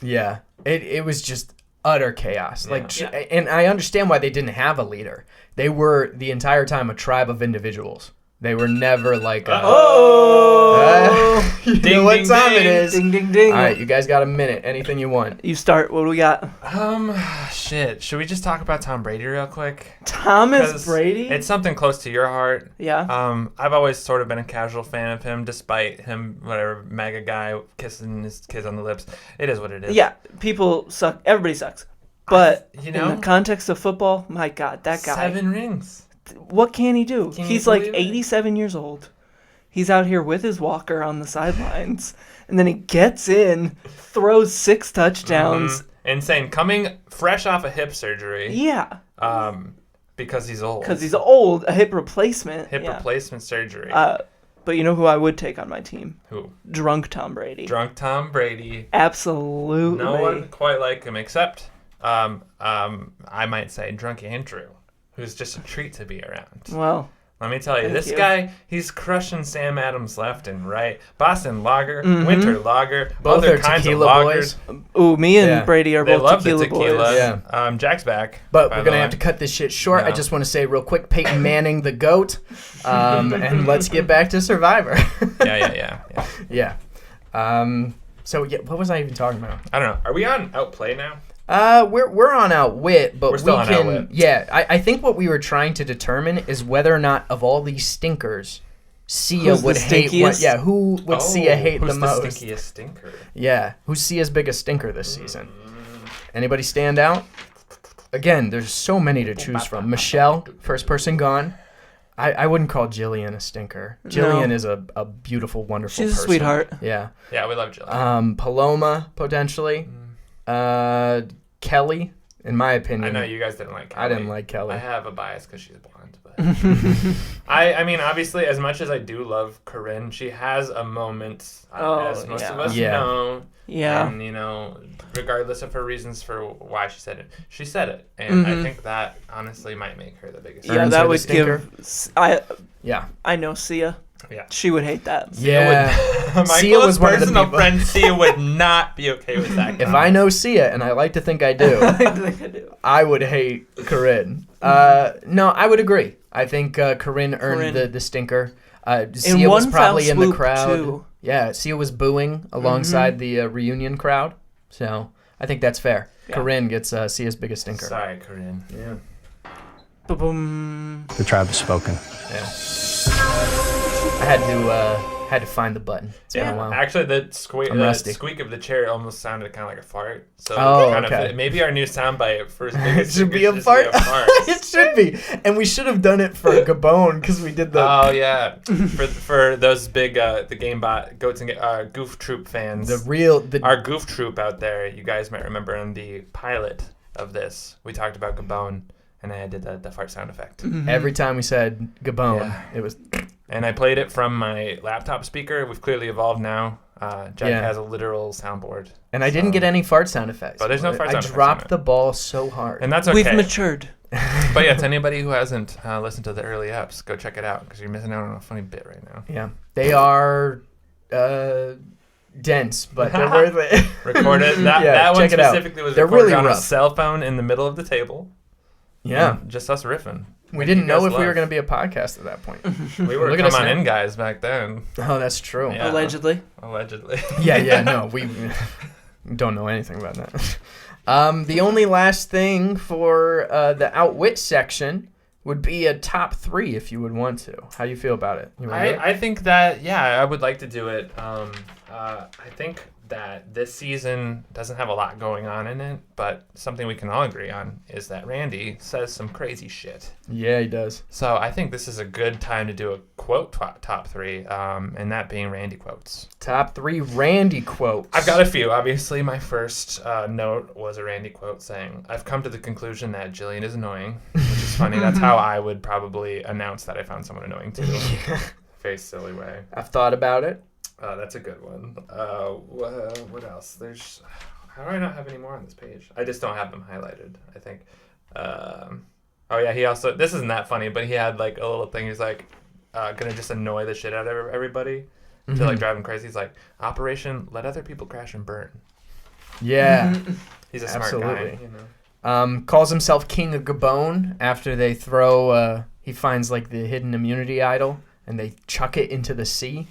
Yeah. It was just utter chaos. And I understand why they didn't have a leader. They were the entire time a tribe of individuals. They were never like a... you know what time it is. Ding, ding, ding. All right, you guys got a minute. Anything you want. You start. What do we got? Shit. Should we just talk about Tom Brady real quick? Thomas Brady? It's something close to your heart. Yeah. I've always sort of been a casual fan of him, despite him, whatever, MAGA guy kissing his kids on the lips. It is what it is. Yeah. People suck. Everybody sucks. But you know, in the context of football, my God, that guy. 7 rings. What can he do? He's like believe it? 87 years old. He's out here with his walker on the sidelines. And then he gets in, throws 6 touchdowns. Insane. Coming fresh off a hip surgery. Yeah. Because he's old. Because he's old. A hip replacement. Hip replacement surgery. But you know who I would take on my team? Who? Drunk Tom Brady. Drunk Tom Brady. Absolutely. No one quite like him except, I might say, Drunk Andrew, who's just a treat to be around. Well, let me tell you, this you. guy, he's crushing Sam Adams left and right. Boston Lager, Winter Lager, Both other are kinds of tequila lagers. boys. ooh, me and Yeah. Brady are They both love tequila the tequila. boys. Yeah. Jack's back. But by we're the going to way. have to cut this shit short. I No. just want to say real quick, Peyton Manning, the GOAT. And let's get back to Survivor. Yeah. Yeah. So, what was I even talking about? I don't know. Are we on Outplay now? We're on Outwit, but We're still we on can. Outwit. Yeah, I think what we were trying to determine is whether or not of all these stinkers, Sia Who's the would hate. stinkiest? Who would Sia hate who's the most? stinkiest stinker? Yeah, who's Sia's biggest stinker this season? Anybody stand out? Again, there's so many to choose from. Michelle, first person gone. I wouldn't call Jillian a stinker. Jillian is a beautiful, wonderful She's person. a sweetheart. Yeah. Yeah, we love Jill. Paloma, potentially. Kelly, in my opinion. I know you guys didn't like Kelly. I didn't like Kelly. I have a bias because she's blonde. But I mean, obviously, as much as I do love Corinne, she has a moment, as most of us know. Yeah. And, you know, regardless of her reasons for why she said it. And I think that, honestly, might make her the biggest Yeah, Earns that her the would stinker. give. Yeah. I know Sia. Yeah. She would hate that. Yeah. My Sia close was one of the personal people. friend Sia would not be okay with that. If I know Sia, and I like to think I do, I think I do. I would hate Corinne. No, I would agree. I think Corinne earned the stinker. Sia was one probably foul in the swoop, crowd. too. Yeah, Sia was booing alongside the reunion crowd. So I think that's fair. Yeah. Corinne gets Sia's biggest stinker. Sorry, Corinne. Yeah. Boom. The tribe has spoken. Yeah. I had to find the button. It's been a while. Actually, the squeak of the chair almost sounded kind of like a fart. So okay. Maybe our new soundbite for it should be a fart. It should be, and we should have done it for Gabon because we did the. Oh yeah, for those big the GameBot goats and Goof Troop fans. Our Goof Troop out there. You guys might remember in the pilot of this, we talked about Gabon, and I did the fart sound effect. Every time we said Gabon, it was. And I played it from my laptop speaker. We've clearly evolved now. Jack has a literal soundboard. And I didn't get any fart sound effects. But there's no fart sound effects. I dropped the ball so hard. And that's okay. We've matured. But yeah, to anybody who hasn't listened to the early eps, go check it out because you're missing out on a funny bit right now. Yeah. They are dense, but they're worth it. Recorded. That one specifically was recorded really on rough. a cell phone in the middle of the table. Yeah. Just us riffing. We didn't know if we were going to be a podcast at that point. We were come on in guys back then. Oh, that's true. Yeah. Allegedly. No, we don't know anything about that. The only last thing for the outwit section would be a top 3 if you would want to. How do you feel about it? I think that, I would like to do it. I think that this season doesn't have a lot going on in it, but something we can all agree on is that Randy says some crazy shit. Yeah, he does. So I think this is a good time to do a quote top 3, and that being Randy quotes. Top 3 Randy quotes. I've got a few. Obviously, my first note was a Randy quote saying, "I've come to the conclusion that Jillian is annoying," which is funny. That's how I would probably announce that I found someone annoying too. Very silly way. I've thought about it. That's a good one. What else? How do I not have any more on this page? I just don't have them highlighted, I think. He also, this isn't that funny, but he had like a little thing. He's like, gonna just annoy the shit out of everybody to like drive him crazy. He's like, Operation Let Other People Crash and Burn. Yeah. He's a smart guy, you know. Calls himself King of Gabon after they throw, he finds like the hidden immunity idol and they chuck it into the sea.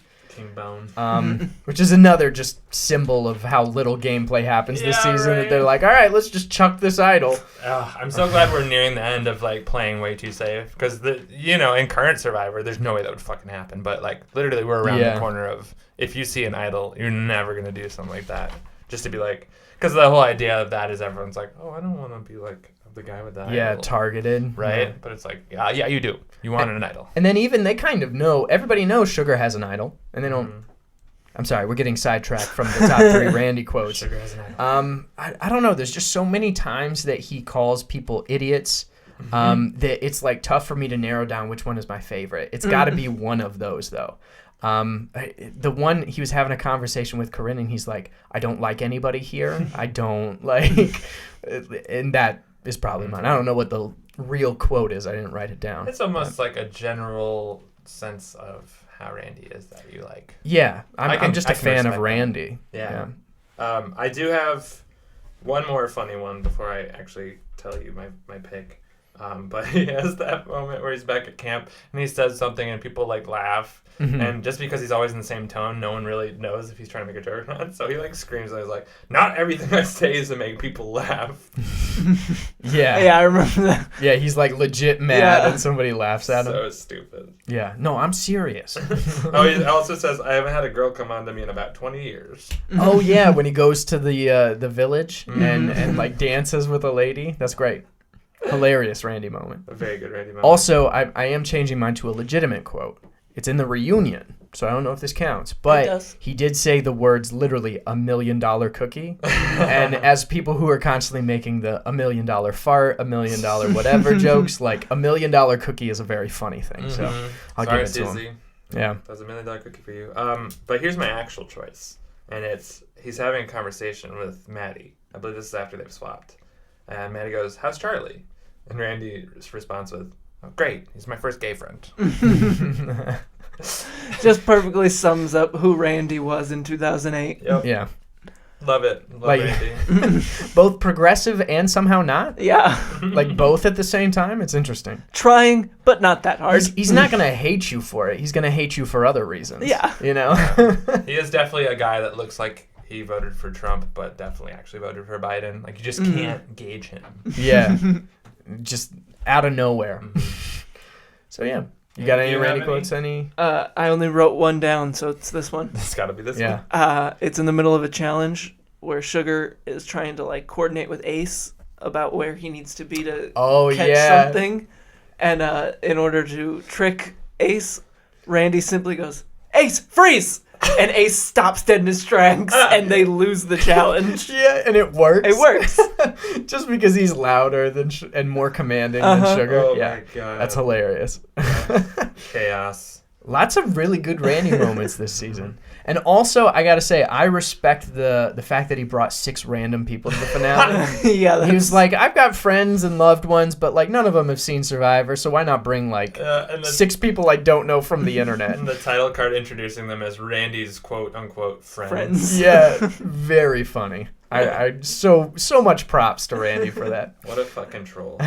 Bone. Which is another just symbol of how little gameplay happens this season. Right. That they're like, all right, let's just chuck this idol. I'm so glad we're nearing the end of like playing way too safe because in current Survivor, there's no way that would fucking happen. But like literally, we're around the corner of if you see an idol, you're never gonna do something like that. Just to be like, because the whole idea of that is everyone's like, oh, I don't want to be like the guy with the idol. Yeah, targeted. Right? Yeah. But it's like, yeah, you do. You want an idol. And then even they kind of know, everybody knows Sugar has an idol. And they don't, I'm sorry, we're getting sidetracked from the top 3 Randy quotes. Sugar has an idol. I don't know, there's just so many times that he calls people idiots that it's like tough for me to narrow down which one is my favorite. It's got to be one of those though. The one he was having a conversation with Corinne and he's like, I don't like anybody here. I don't like, and that is probably mine. I don't know what the real quote is. I didn't write it down. It's almost like a general sense of how Randy is that you like. Yeah, I'm just a fan of Randy. Yeah. I do have one more funny one before I actually tell you my pick. But he has that moment where he's back at camp and he says something and people like laugh. And just because he's always in the same tone, no one really knows if he's trying to make a joke or not. So he like screams and he's like, not everything I say is to make people laugh. Yeah, I remember that. Yeah, he's like legit mad and somebody laughs at him. So stupid. Yeah, no, I'm serious. He also says, I haven't had a girl come on to me in about 20 years. Oh yeah, when he goes to the village and like dances with a lady. That's great. Hilarious Randy moment. A very good Randy moment. Also, I am changing mine to a legitimate quote. It's in the reunion, so I don't know if this counts. But he did say the words literally $1 million cookie. And as people who are constantly making the $1 million fart, $1 million whatever jokes, like $1 million cookie is a very funny thing. So I'll give it to him. Yeah. That's $1 million cookie for you. But here's my actual choice. And he's having a conversation with Maddie. I believe this is after they've swapped. And Maddie goes, how's Charlie? And Randy responds with, oh, great. He's my first gay friend. Just perfectly sums up who Randy was in 2008. Yep. Yeah. Love it. Love Randy. Both progressive and somehow not. Yeah. Like both at the same time. It's interesting. Trying, but not that hard. He's not going to hate you for it. He's going to hate you for other reasons. Yeah. You know? He is definitely a guy that looks like he voted for Trump, but definitely actually voted for Biden. Like, you just can't gauge him. Yeah. Just out of nowhere. So, yeah. You got Do any you Randy have any? quotes? Any? I only wrote one down, so it's this one. It's got to be this Yeah. one. It's in the middle of a challenge where Sugar is trying to like coordinate with Ace about where he needs to be to catch something. And in order to trick Ace, Randy simply goes, "Ace, freeze!" And Ace stops dead in his tracks, and they lose the challenge. Yeah, and it works. It works. Just because he's louder than and more commanding than Sugar. Oh yeah, my God. that's hilarious. Chaos. Lots of really good Randy moments this season. And also, I gotta say, I respect the fact that he brought 6 random people to the finale. Yeah, He was like, I've got friends and loved ones, but like none of them have seen Survivor, so why not bring like 6 people I don't know from the internet? And the title card introducing them as Randy's quote unquote friends. Yeah, very funny. I so much props to Randy for that. What a fucking troll.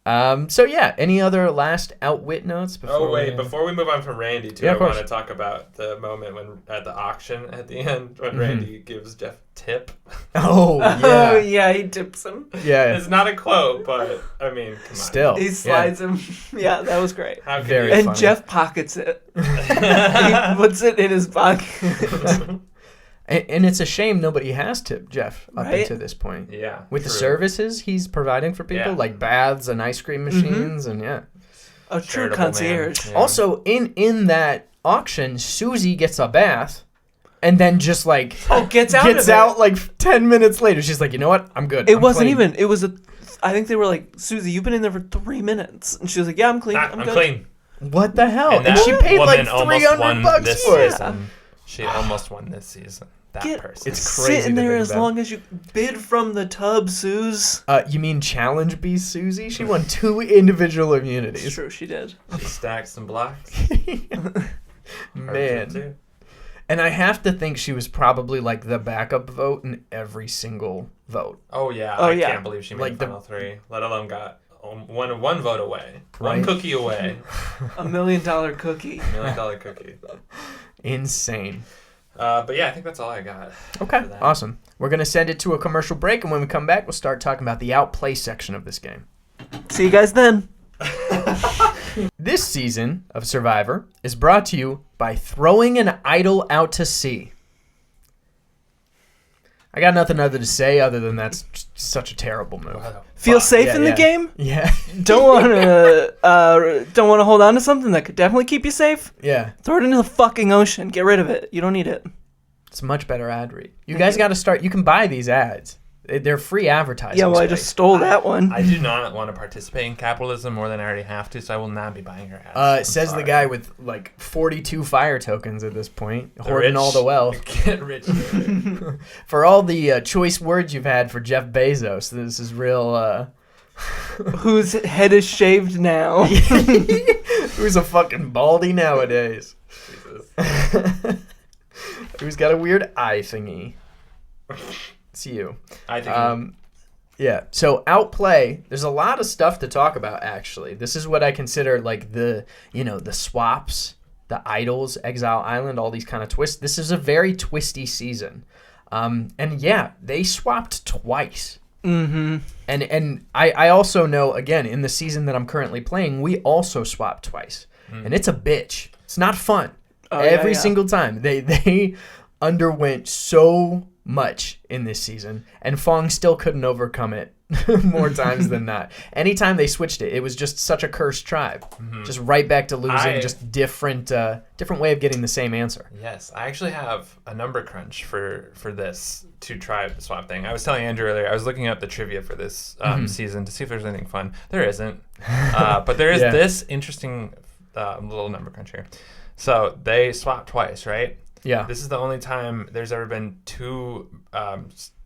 So yeah, any other last outwit notes? Before we move on from Randy, too, Yeah, I want to talk about the moment when at the auction at the end when Randy gives Jeff tip. Oh yeah, Oh, yeah, he tips him. yeah. It's not a quote, but I mean, come on. Still, He slides him. Yeah, that was great. How can Very you- And funny. Jeff pockets it. He puts it in his pocket. And it's a shame nobody has tipped Jeff up Right? until this point. Yeah. With the true. services he's providing for people, Yeah. like baths and ice cream machines, and yeah. A true Charitable concierge. man. Yeah. Also, in that auction, Susie gets a bath, and then just like Gets out like 10 minutes later. She's like, you know what? I'm good. It I'm wasn't clean." even. It was I think they were like, "Susie, you've been in there for 3 minutes," and she was like, "Yeah, I'm clean. I'm good." clean. What the hell? And that she paid like woman almost won $300 this for it. season. She almost won this season. That person. It's crazy Sit in to there think as about. long as you bid from the tub, Suze. You mean Challenge Beast Susie? She won 2 individual It's immunities. true, she did. She stacked some blocks. Man. Too. And I have to think she was probably like the backup vote in every single vote. Oh yeah. Oh, I yeah. can't believe she made Like the final 3. Let alone got one vote away. One Right. cookie away. $1 million cookie. $1 million cookie. Insane. But yeah, I think that's all I got. Okay, for that. awesome. We're going to send it to a commercial break, and when we come back, we'll start talking about the outplay section of this game. See you guys then. This season of Survivor is brought to you by throwing an idol out to sea. I got nothing other to say other than that's just such a terrible move. Feel safe Yeah, in the yeah. game? Yeah, Don't want to hold on to something that could definitely keep you safe? yeah. Throw it into the fucking ocean. Get rid of it. You don't need it. It's a much better ad read. You guys got to start. You can buy these ads. They're free advertising. Yeah, well, I space. just stole that one. I do not want to participate in capitalism more than I already have to, so I will not be buying your ads. I'm Says sorry. the guy with like 42 fire tokens at this point, The hoarding rich all the wealth. Get rich. For all the choice words you've had for Jeff Bezos, this is real. Whose head is shaved now? Who's a fucking baldy nowadays? Jesus. Who's got a weird eye thingy? It's you. I think. Yeah. So outplay. There's a lot of stuff to talk about. Actually, this is what I consider like the swaps, the idols, Exile Island, all these kind of twists. This is a very twisty season, and yeah, they swapped twice. Mm-hmm. And I also know, again, in the season that I'm currently playing, we also swapped twice. And it's a bitch. It's not fun. Every single time. They underwent so much in this season, and Fong still couldn't overcome it more times than not. Anytime they switched it, it was just such a cursed tribe. Just right back to losing, just different way of getting the same answer. Yes, I actually have a number crunch for this 2 tribe swap thing. I was telling Andrew earlier, I was looking up the trivia for this season to see if there's anything fun. There isn't. But there is this interesting little number crunch here. So they swapped twice, right? Yeah. This is the only time there's ever been 2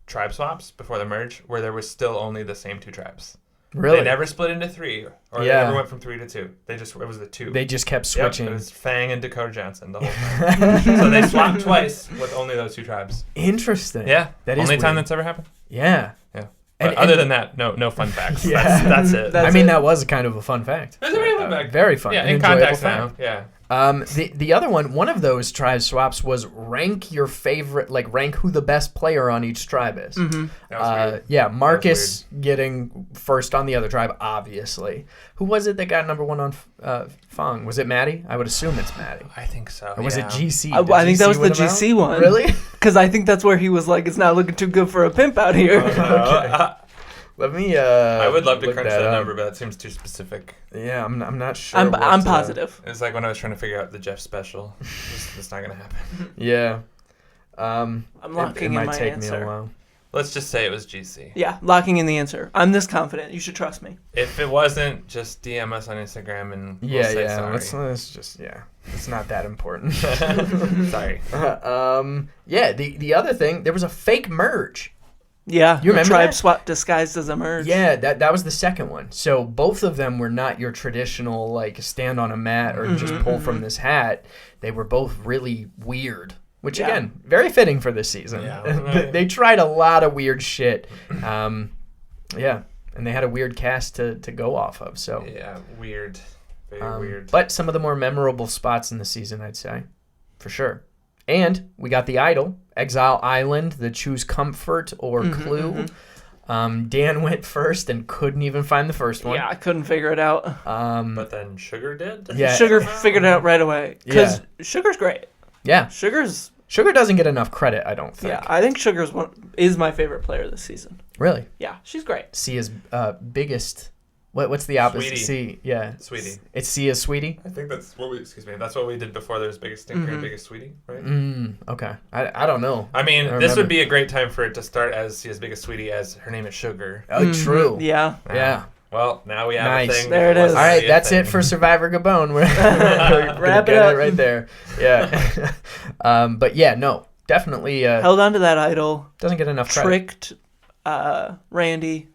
tribe swaps before the merge where there was still only the same 2 tribes. Really? They never split into 3, or they never went from 3 to 2. It was the 2. They just kept switching. Yep, it was Fang and Dakota Johnson the whole time. So they swapped twice with only those 2 tribes. Interesting. Yeah, That is only time weird. that's ever happened. Yeah. Yeah. And- But other and- than that, no fun facts. Yeah. That's it. That's I mean, it. that was kind of a fun fact. That's a very fun fact. Very fun. Yeah, An in enjoyable context fact. now. Yeah. The other one of those tribe swaps was rank who the best player on each tribe is. Mm-hmm. That was weird. Yeah, Marcus getting first on the other tribe, obviously. Who was it that got number 1 on Fong? Was it Maddie? I would assume it's Maddie. I think so. Or was it GC? I think that was the GC one. Really? Because I think that's where he was like, it's not looking too good for a pimp out here. Okay. Let me. I would love to crunch that number, but that seems too specific. Yeah, I'm not sure. I'm positive. It's like when I was trying to figure out the Jeff special. It's not gonna happen. Yeah. I'm locking in my answer. It might take me a while. Let's just say it was GC. Yeah, locking in the answer. I'm this confident. You should trust me. If it wasn't, just DM us on Instagram and we'll say sorry. Let's just it's not that important. Sorry. Yeah. The other thing, there was a fake merge. Yeah, you remember tribe that? swap disguised as a merge. Yeah, that was the second one. So both of them were not your traditional like stand on a mat or just pull from this hat. They were both really weird, which again, very fitting for this season. Yeah. They tried a lot of weird shit. And they had a weird cast to go off of. So yeah, weird, very weird. But some of the more memorable spots in the season, I'd say, for sure. And we got the idol, Exile Island, the Choose Comfort or Clue. Dan went first and couldn't even find the first one. Yeah, I couldn't figure it out. But then Sugar did? Yeah. Sugar figured it out right away. Because Sugar's great. Yeah. Sugar doesn't get enough credit, I don't think. Yeah, I think Sugar's is my favorite player this season. Really? Yeah, she's great. Sia's biggest... What's the opposite? Sweetie. Yeah. Sweetie. It's Sia's Sweetie? I think that's what we did before there was Biggest Stinker and Biggest Sweetie, right? Okay. I don't know. I mean, this would be a great time for it to start as Sia's Biggest Sweetie as her name is Sugar. Oh, true. Yeah. Yeah. Well, now we have a thing. There it is. All right, that's it for Survivor Gabon. We're wrap it up right there. Yeah. But yeah, no, definitely. Held on to that idol. Doesn't get enough credit. Tricked Randy.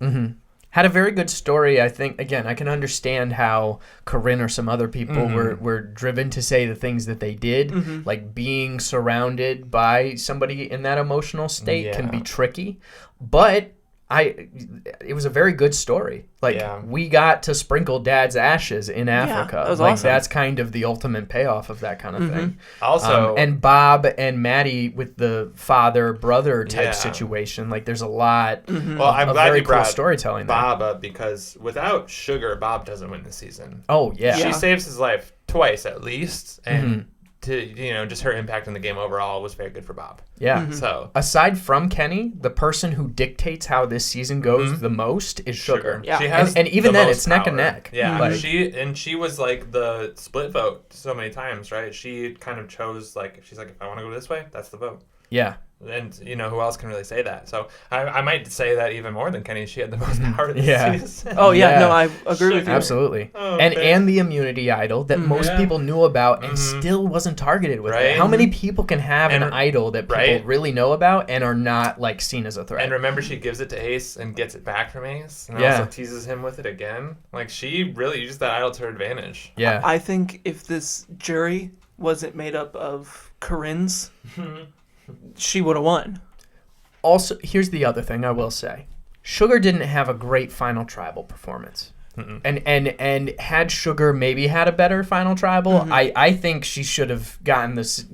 Had a very good story, I think. Again, I can understand how Corinne or some other people were driven to say the things that they did. Like being surrounded by somebody in that emotional state can be tricky. But it was a very good story. Like we got to sprinkle Dad's ashes in Africa. That was like awesome. That's kind of the ultimate payoff of that kind of thing. Also, and Bob and Maddie with the father-brother type situation. Like there's a lot. Well, I'm glad very you brought cool storytelling Bob up because without Sugar, Bob doesn't win the season. Oh yeah, she saves his life twice at least, and just her impact in the game overall was very good for Bob. Yeah. So aside from Kenny, the person who dictates how this season goes the most is Sugar. Yeah. She has and even then, it's neck power. and neck. Yeah. Like, she was like the split vote so many times, right? She kind of chose she's like, if I want to go this way, that's the vote. Yeah. And who else can really say that? So I might say that even more than Kenny. She had the most power this season. Oh yeah, no, I agree with you. Absolutely. And the immunity idol that most people knew about and still wasn't targeted with it. How many people can have an idol that people really know about and are not like seen as a threat? And remember, she gives it to Ace and gets it back from Ace, and also teases him with it again. Like she really used that idol to her advantage. Yeah. I think if this jury wasn't made up of Corinne's, she would have won. Also, here's the other thing I will say. Sugar didn't have a great final tribal performance. And had Sugar maybe had a better final tribal, I think she should have gotten this,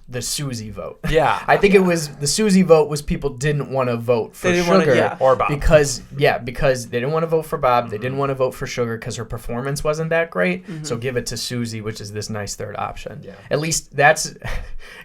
the Susie vote. Yeah. I think it was the Susie vote was people didn't want to vote for Sugar or Bob. because they didn't want to vote for Bob, they didn't want to vote for Sugar because her performance wasn't that great. So give it to Susie, which is this nice third option. Yeah. At least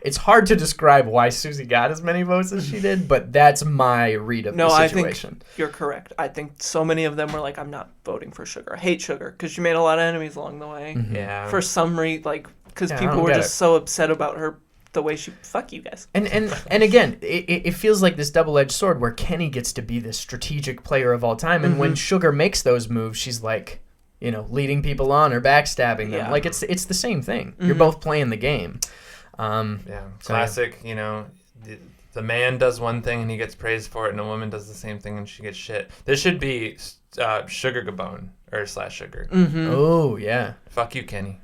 it's hard to describe why Susie got as many votes as she did, but that's my read of the situation. I think you're correct. I think so many of them were like, I'm not voting for Sugar. I hate Sugar because she made a lot of enemies along the way. Yeah. For some reason, because people were just so upset about her, the way she fuck you guys. And again, it feels like this double-edged sword where Kenny gets to be this strategic player of all time, and when Sugar makes those moves, she's like, leading people on or backstabbing them. Like it's the same thing. You're both playing the game. Classic. The man does one thing and he gets praised for it, and a woman does the same thing and she gets shit. This should be Sugar Gabon or / Sugar. Mm-hmm. Oh yeah. Fuck you, Kenny.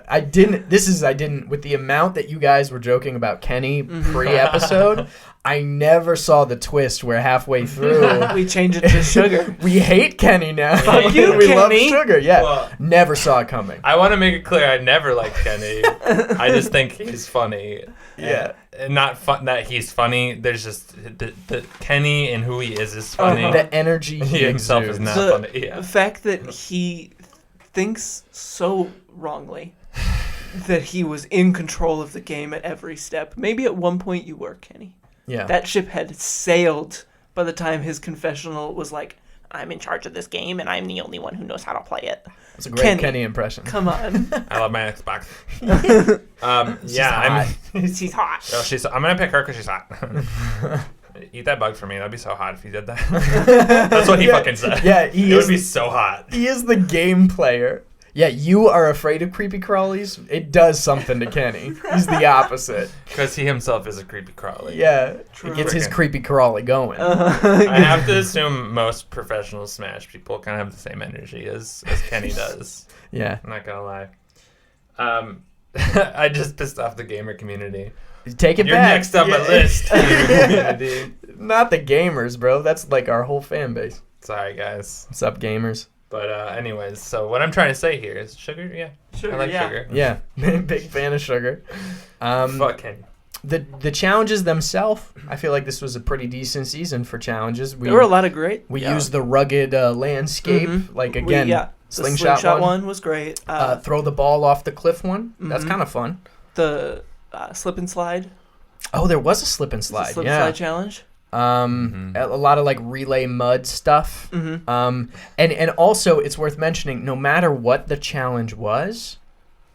I didn't with the amount that you guys were joking about Kenny pre-episode, I never saw the twist where halfway through we change it to Sugar. We hate Kenny now. Fuck you, we Kenny. love Sugar. Yeah. Well, never saw it coming. I want to make it clear I never liked Kenny. I just think he's funny. Yeah. And not fun that he's funny. There's just the Kenny and who he is funny. The energy he himself exudes. is not The funny. Yeah. fact that he thinks so wrongly that he was in control of the game at every step. Maybe at one point you were, Kenny. Yeah. That ship had sailed by the time his confessional was like, I'm in charge of this game and I'm the only one who knows how to play it. That's a great Kenny impression. Come on. I love my Xbox. She's hot. Oh, I'm gonna pick her because she's hot. Eat that bug for me. That'd be so hot if you did that. That's what he fucking said. Yeah, it would be so hot. He is the game player. Yeah, you are afraid of creepy crawlies. It does something to Kenny. He's the opposite. Because he himself is a creepy crawly. Yeah, it gets his creepy crawly going. I have to assume most professional Smash people kind of have the same energy as Kenny does. Yeah. I'm not gonna lie. I just pissed off the gamer community. Take it You're back. next on my list, gamer community. Not the gamers, bro. That's like our whole fan base. Sorry, guys. What's up, gamers? But anyways, so what I'm trying to say here is Sugar, yeah. Sugar, I like yeah. Sugar. Yeah, big fan of Sugar. Fuck Kenny. The challenges themselves, I feel like this was a pretty decent season for challenges. There were a lot of great. We used the rugged landscape, like again, the slingshot one was great. Throw the ball off the cliff one. That's kind of fun. The slip and slide. Oh, there was a slip and slide. Slip and slide challenge. A lot of like relay mud stuff. And also it's worth mentioning, no matter what the challenge was,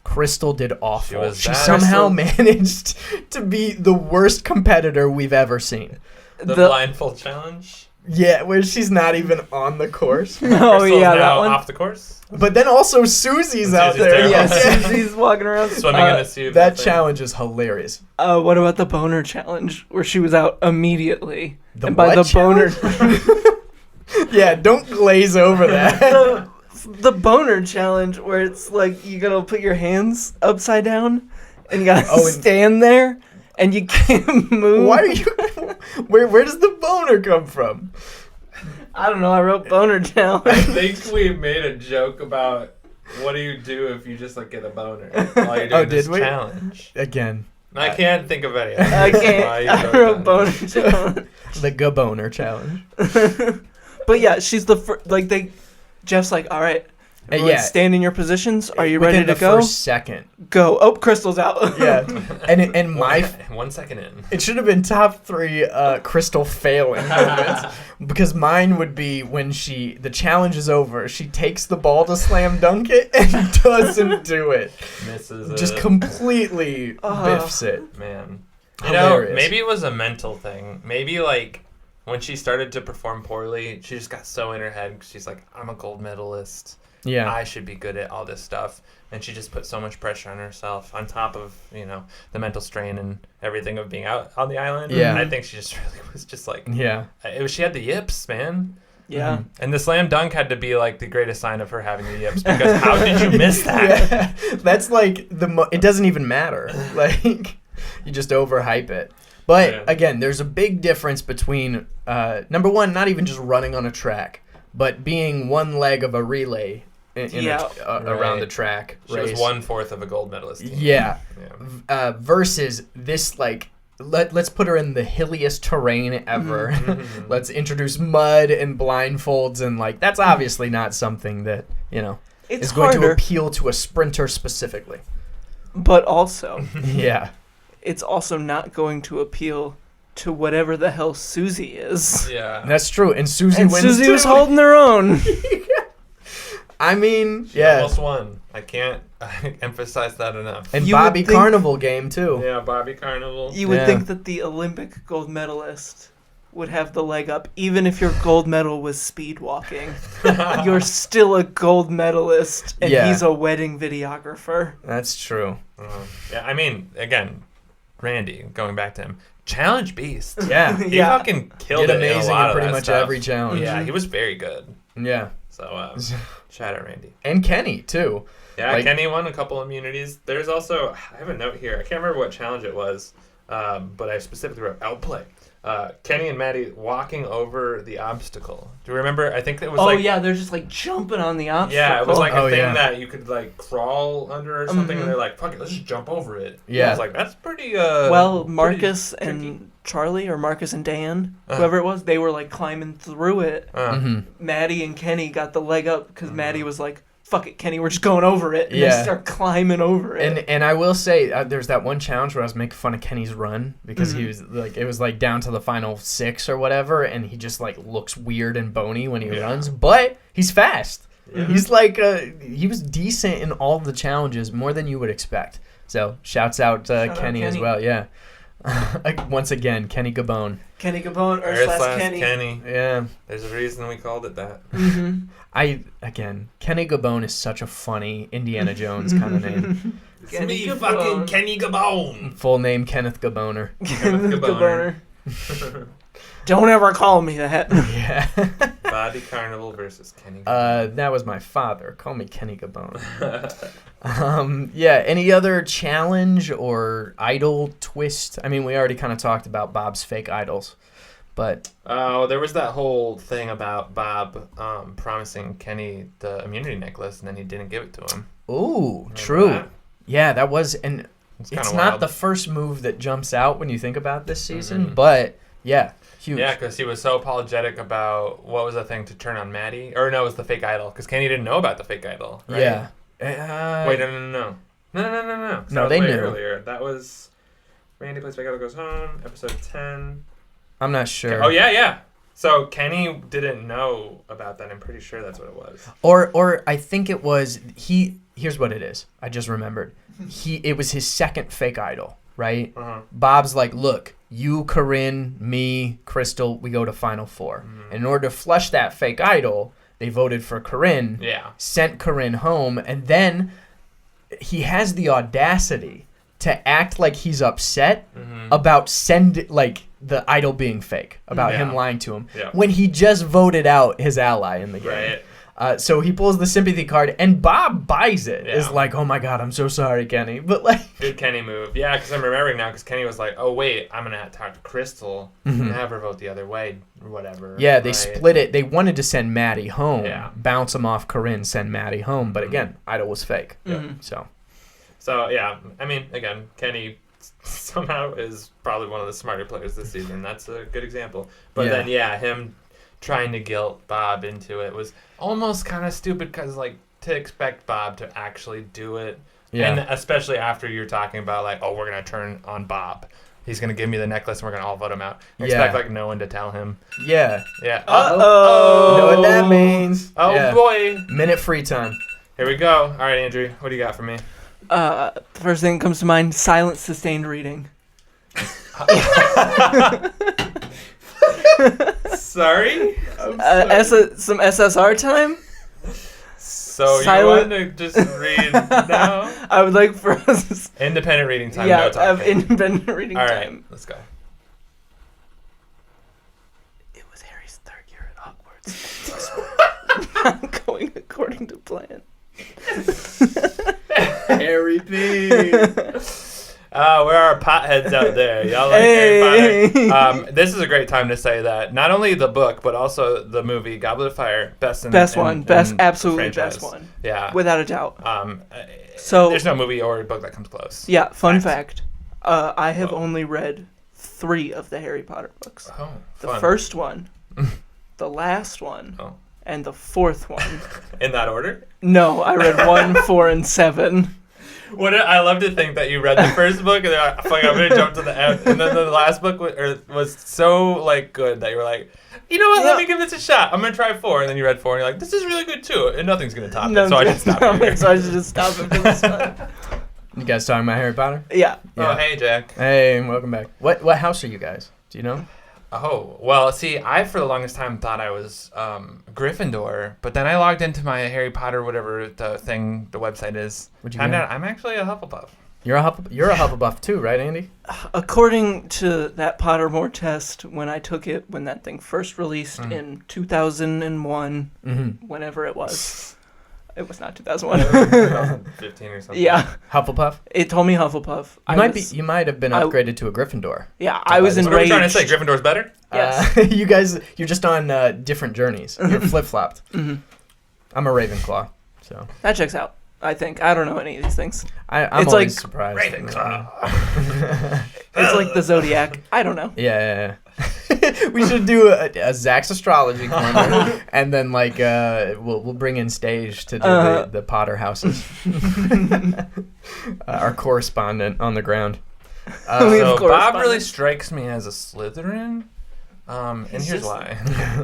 Crystal did awful. She somehow managed to be the worst competitor we've ever seen. The blindfold challenge? Yeah, where she's not even on the course. Oh, yeah, that one. Off the course? But then also Susie's out there. Yeah, Susie's walking around. Swimming in a suit. That challenge is hilarious. What about the boner challenge, where she was out immediately? The and by what the boner... Yeah, don't glaze over that. The boner challenge, where it's like you gotta put your hands upside down and you gotta stand there and you can't move. Why are you? Where does the boner come from? I don't know. I wrote boner challenge. I think we made a joke about what do you do if you just like get a boner while you're doing this challenge. Again. I can't think of any. I can't. I wrote boner challenge. The Gaboner challenge. But yeah, she's the first. Like Jeff's like, all right. Stand in your positions. Are you ready to go? First second. Go. Oh, Crystal's out. Yeah. And my 1 second in. It should have been top 3 Crystal failing moments, because mine would be when the challenge is over, she takes the ball to slam dunk it and doesn't do it. Misses it. Just completely biffs it. Man. Hilarious. Maybe it was a mental thing. Maybe like when she started to perform poorly, she just got so in her head. She's like, I'm a gold medalist. Yeah. I should be good at all this stuff. And she just put so much pressure on herself on top of, the mental strain and everything of being out on the island. Yeah. I think she just really was just like, she had the yips, man. Yeah. And the slam dunk had to be like the greatest sign of her having the yips, because how did you miss that? Yeah. That's like it doesn't even matter. Like, you just overhype it. But again, there's a big difference between number one, not even just running on a track, but being one leg of a relay around the track. She was 1/4 of a gold medalist team. Yeah. Versus this, like, let's put her in the hilliest terrain ever. Let's introduce mud and blindfolds, and like that's obviously not something that is going to appeal to a sprinter specifically. But also, it's also not going to appeal to whatever the hell Susie is. Yeah, that's true. And Susie wins Susie too. was holding her own. I mean, she almost won. I can't emphasize that enough. And Bobby Carnival Game too. Yeah, Bobby Carnival. You would think that the Olympic gold medalist would have the leg up, even if your gold medal was speed walking. You're still a gold medalist, and he's a wedding videographer. That's true. I mean, again, Randy, going back to him, challenge beast. Yeah. He fucking killed Did it amazing in a lot in of pretty that much stuff. every challenge. Yeah, he was very good. Yeah. So, shout out Randy. And Kenny, too. Yeah, Kenny won a couple immunities. There's also, I have a note here. I can't remember what challenge it was, but I specifically wrote outplay. Kenny and Maddie walking over the obstacle. Do you remember? I think it was they're just like jumping on the obstacle. Yeah, it was like a thing that you could like crawl under or something, and they're like, fuck it, let's just jump over it. Yeah. I was like, that's pretty, Marcus and Charlie, or Marcus and Dan, whoever it was, they were like climbing through it. Maddie and Kenny got the leg up because Maddie was like, fuck it, Kenny, we're just going over it. And they start climbing over it. And I will say, there's that one challenge where I was making fun of Kenny's run because he was like, it was like down to the final 6 or whatever, and he just like looks weird and bony when he runs, but he's fast. Yeah. He's like, he was decent in all the challenges, more than you would expect. So shouts out Kenny as well. Yeah. Once again, Kenny Gabon. Kenny Gabon or / Kenny. Yeah. There's a reason we called it that. Kenny Gabon is such a funny Indiana Jones kind of name. It's me, fucking Kenny Gabon. Full name, Kenneth Gaboner. Kenneth Gaboner. Don't ever call me that. Yeah. Bobby Carnival versus Kenny Gabon. That was my father. Call me Kenny Gabon. Any other challenge or idol twist? I mean, we already kind of talked about Bob's fake idols, but... there was that whole thing about Bob promising Kenny the immunity necklace, and then he didn't give it to him. Ooh, true. That? Yeah, that was... And it's not wild. The first move that jumps out when you think about this season, but, yeah, huge. Yeah, because he was so apologetic about, what was the thing, to turn on Maddie? Or no, it was the fake idol, because Kenny didn't know about the fake idol, right? Yeah. Wait, no. No, they knew. Earlier. That was Randy Plays Fake Idol Goes Home, episode 10. I'm not sure. Oh, yeah. So Kenny didn't know about that. I'm pretty sure that's what it was. Or I think it was, here's what it is. I just remembered. It was his second fake idol, right? Uh-huh. Bob's like, look, you, Corinne, me, Crystal, we go to Final Four. And in order to flush that fake idol, they voted for Corinne, sent Corinne home, and then he has the audacity to act like he's upset about the idol being fake, about him lying to him, when he just voted out his ally in the game. Right. So he pulls the sympathy card, and Bob buys it. Is like, oh my God, I'm so sorry, Kenny. But like, good Kenny move. Yeah, because I'm remembering now, because Kenny was like, oh wait, I'm gonna have to talk to Crystal and have her vote the other way, or whatever. Yeah, they split it. They wanted to send Maddie home, bounce him off Corinne, send Maddie home. But again, idol was fake. So yeah, I mean, again, Kenny somehow is probably one of the smarter players this season. That's a good example. But then him trying to guilt Bob into it was almost kind of stupid, because like, to expect Bob to actually do it, and especially after you're talking about like, oh, we're gonna turn on Bob, he's gonna give me the necklace and we're gonna all vote him out. Expect like no one to tell him. Yeah. Uh-oh. You know what that means? Oh boy. Minute free time. Here we go. All right, Andrew, what do you got for me? The first thing that comes to mind: silent sustained reading. Sorry? Some SSR time? So you want to just read now? I would like for us... Independent reading time. Yeah, I have independent reading time. All right, let's go. It was Harry's 3rd year at Hogwarts. Not going according to plan. Harry P. Where are potheads out there? Y'all like Harry Potter? This is a great time to say that not only the book, but also the movie Goblet of Fire, absolutely best one. Yeah, without a doubt. So there's no movie or book that comes close. Yeah, fun fact. I have only read 3 of the Harry Potter books. Oh, the first one, the last one, and the 4th one. In that order? No, I read 1, 4, and 7. I love to think that you read the first book and they're like, fuck, I'm gonna jump to the end, and then the last book was so like good that you were like, you know what? Let me give this a shot. I'm gonna try 4, and then you read 4 and you're like, this is really good too, and nothing's gonna top it. So I just stopped. So I should just stop it for this one. You guys talking about Harry Potter? Yeah. Oh, hey Jack. Hey, welcome back. What house are you guys? Do you know? Oh, well, see, I for the longest time thought I was Gryffindor, but then I logged into my Harry Potter, whatever the website is. What'd you found out I'm actually a Hufflepuff. You're a Hufflepuff too, right, Andy? According to that Pottermore test, when I took it, when that thing first released in 2001, whenever it was. It was not 2001. 15 or something. Yeah. Hufflepuff? It told me Hufflepuff. You might have been upgraded to a Gryffindor. Yeah, I was enraged. What are you trying to say? Gryffindor's better? Yes. You're just on different journeys. You're flip-flopped. I'm a Ravenclaw, so. That checks out, I think. I don't know any of these things. I'm always surprised. Ravenclaw. It's like the Zodiac. I don't know. Yeah. We should do a Zach's astrology corner, and then we'll bring in Stage to do the Potter houses. Our correspondent on the ground. So Bob really strikes me as a Slytherin, and here's why.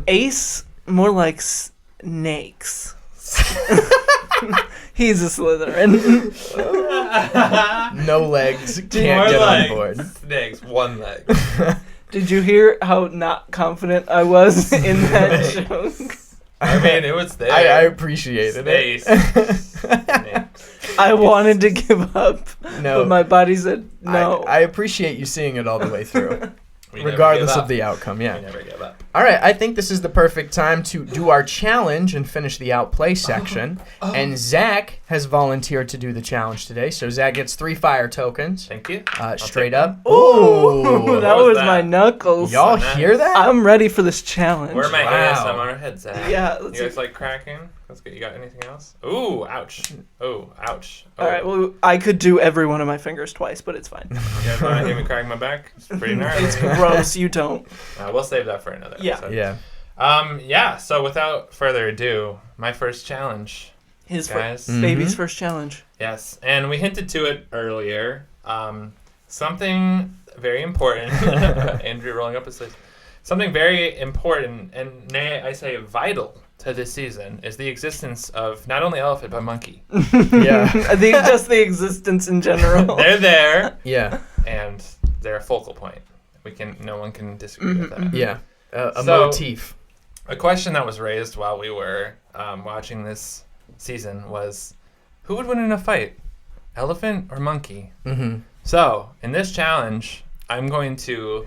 Ace, more like snakes. He's a Slytherin. No legs, can't get on board. Snakes, one leg. Did you hear how not confident I was in that joke? I mean, it was there. I appreciated it. I wanted to give up, but my body said no. I appreciate you seeing it all the way through. Regardless of the outcome, yeah. We never give up. All right, I think this is the perfect time to do our challenge and finish the outplay section. And Zach has volunteered to do the challenge today, so Zach gets 3 fire tokens. Thank you. Straight up. Ooh, that was my knuckles. Y'all hear that? I'm ready for this challenge. Where are my ASMR heads at? Yeah. You guys like cracking? That's good. You got anything else? Ooh, ouch. Oh, ouch. Oh. All right, well, I could do every one of my fingers twice, but it's fine. You guys want to hear me cracking my back? It's pretty gnarly. It's gross. You don't. We'll save that for another episode. Yeah. So without further ado, my first challenge. His guys. Baby's first challenge. Yes, and we hinted to it earlier. Something very important. Andrew rolling up his sleeves. Something very important, and nay, I say vital to this season, is the existence of not only elephant but monkey. Yeah. Just the existence in general. They're there. Yeah. And they're a focal point. No one can disagree with that. Yeah. A motif. A question that was raised while we were watching this season was, who would win in a fight, elephant or monkey? Mm-hmm. So, in this challenge, I'm going to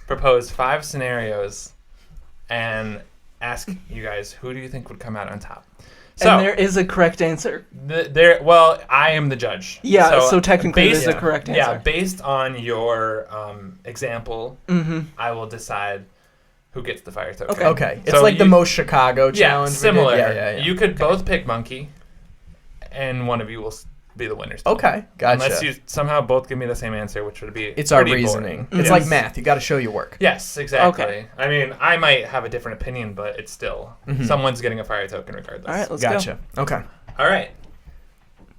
propose 5 scenarios and ask you guys, who do you think would come out on top? So, and there is a correct answer. I am the judge. Yeah, so technically there's a correct answer. Yeah, based on your example, I will decide who gets the fire token. Okay. It's so like the most Chicago challenge. Yeah, similar. Yeah. You could both pick monkey, and one of you will be the winner. Okay, gotcha. Unless you somehow both give me the same answer, which would be it's our reasoning. Boring. It's like math. You got to show your work. Yes, exactly. Okay. I mean, I might have a different opinion, but it's still someone's getting a fire token regardless. All right, let's go. Gotcha. Okay. All right.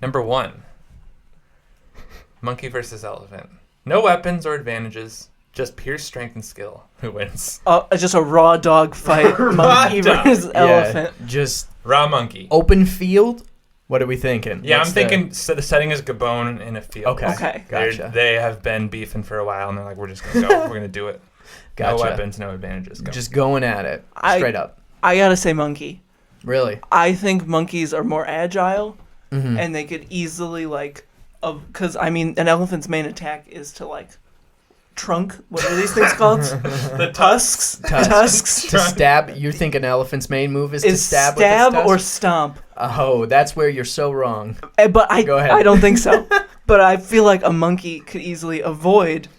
Number 1. Monkey versus elephant. No weapons or advantages. Just pure strength and skill. Who wins? Just a raw dog fight. Monkey versus elephant. Just raw monkey. Open field. What are we thinking? Yeah, I'm thinking the setting is Gabon in a field. Okay. Gotcha. They have been beefing for a while, and they're like, we're just going to go. We're going to do it. Gotcha. No weapons, no advantages. Go. Just going at it. Straight up. I got to say monkey. Really? I think monkeys are more agile, and they could easily, because, an elephant's main attack is to, trunk. What are these things called? The tusks. Tusks. To stab. You think an elephant's main move is to stab with its tusks? Or stomp. Oh, that's where you're so wrong. But Go ahead. I don't think so. But I feel like a monkey could easily avoid.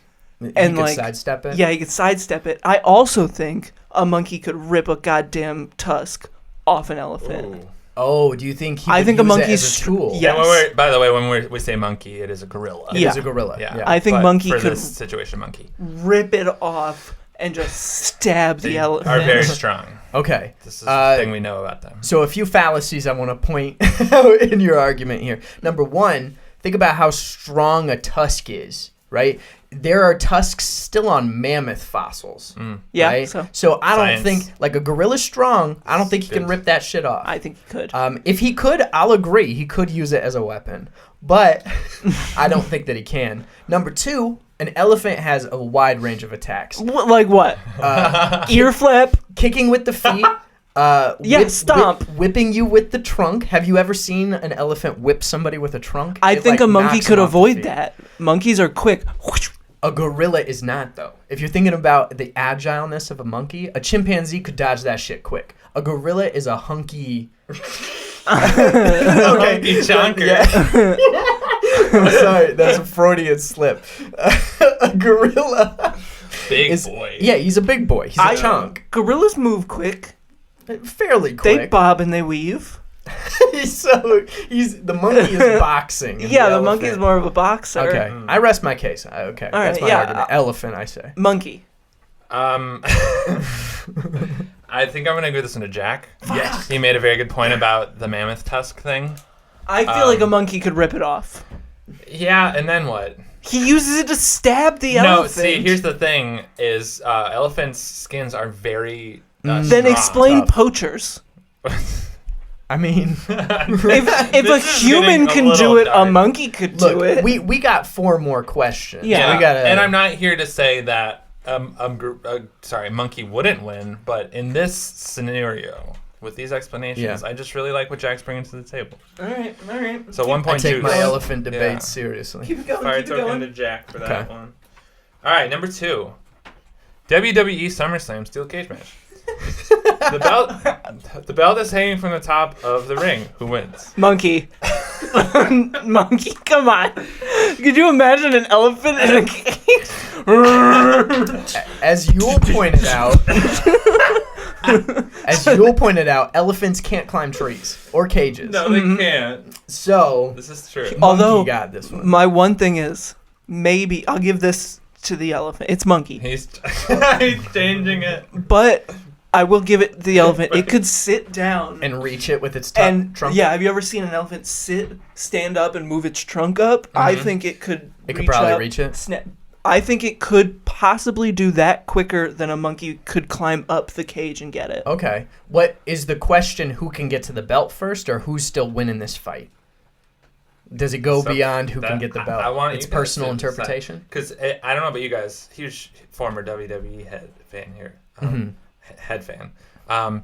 He could sidestep it? Yeah, he could sidestep it. I also think a monkey could rip a goddamn tusk off an elephant. Ooh. Oh, do you think he would I think use a monkey's it as a tool? Yes. By the way, when we say monkey, it is a gorilla. It is a gorilla. Yeah. I think monkey for could this situation, monkey rip it off and just stab the elephant. Are very strong. Okay. This is the thing we know about them. So a few fallacies I want to point out in your argument here. Number 1, think about how strong a tusk is, right? There are tusks still on mammoth fossils. Yeah. Right? So I don't think, a gorilla's strong, I don't think he can rip that shit off. I think he could. If he could, I'll agree. He could use it as a weapon. But I don't think that he can. Number 2, an elephant has a wide range of attacks. Like what? Ear flap? Kicking with the feet. Stomp. Whipping you with the trunk. Have you ever seen an elephant whip somebody with a trunk? I think a monkey could avoid that. Monkeys are quick. A gorilla is not, though. If you're thinking about the agileness of a monkey, a chimpanzee could dodge that shit quick. A gorilla is a hunky... Hunky chunker. Yeah. I'm sorry, that's a Freudian slip. A gorilla... Big boy. Yeah, he's a big boy. He's a chunk. Gorillas move quick. Fairly quick. They bob and they weave. The monkey is boxing. Yeah, the monkey is more of a boxer. Okay, I rest my case. Okay, all right, that's my argument. Elephant, I say. Monkey. I think I'm gonna give this one to Jack. Yes. He made a very good point about the mammoth tusk thing. I feel like a monkey could rip it off. Yeah, and then what? He uses it to stab the elephant. No, see, here's the thing: is elephants' skins are very. Then strong. explain poachers. I mean, if a human can do it, a monkey could do it. We got 4 more questions. Yeah, we gotta, and I'm not here to say that monkey wouldn't win, but in this scenario with these explanations, I just really like what Jack's bringing to the table. All right. So 1 point. I take my elephant debate seriously. Keep it going. Fire token to Jack for that one. All right, number 2, WWE SummerSlam steel cage match. The belt is hanging from the top of the ring. Who wins? Monkey. Monkey, come on. Could you imagine an elephant in a cage? As Yule pointed out, elephants can't climb trees or cages. No, they can't. So this is true. Although got this one. My one thing is, maybe I'll give this to the elephant. It's monkey. He's changing it. But I will give it to the elephant. It could sit down and reach it with its trunk. Yeah, have you ever seen an elephant stand up and move its trunk up? Mm-hmm. I think it could. It could probably reach it. I think it could possibly do that quicker than a monkey could climb up the cage and get it. Okay. What is the question? Who can get to the belt first, or who's still winning this fight? Does it go beyond who can get the belt? I want it's personal interpretation. Because I don't know about you guys. Huge former WWE head fan here. Head fan. A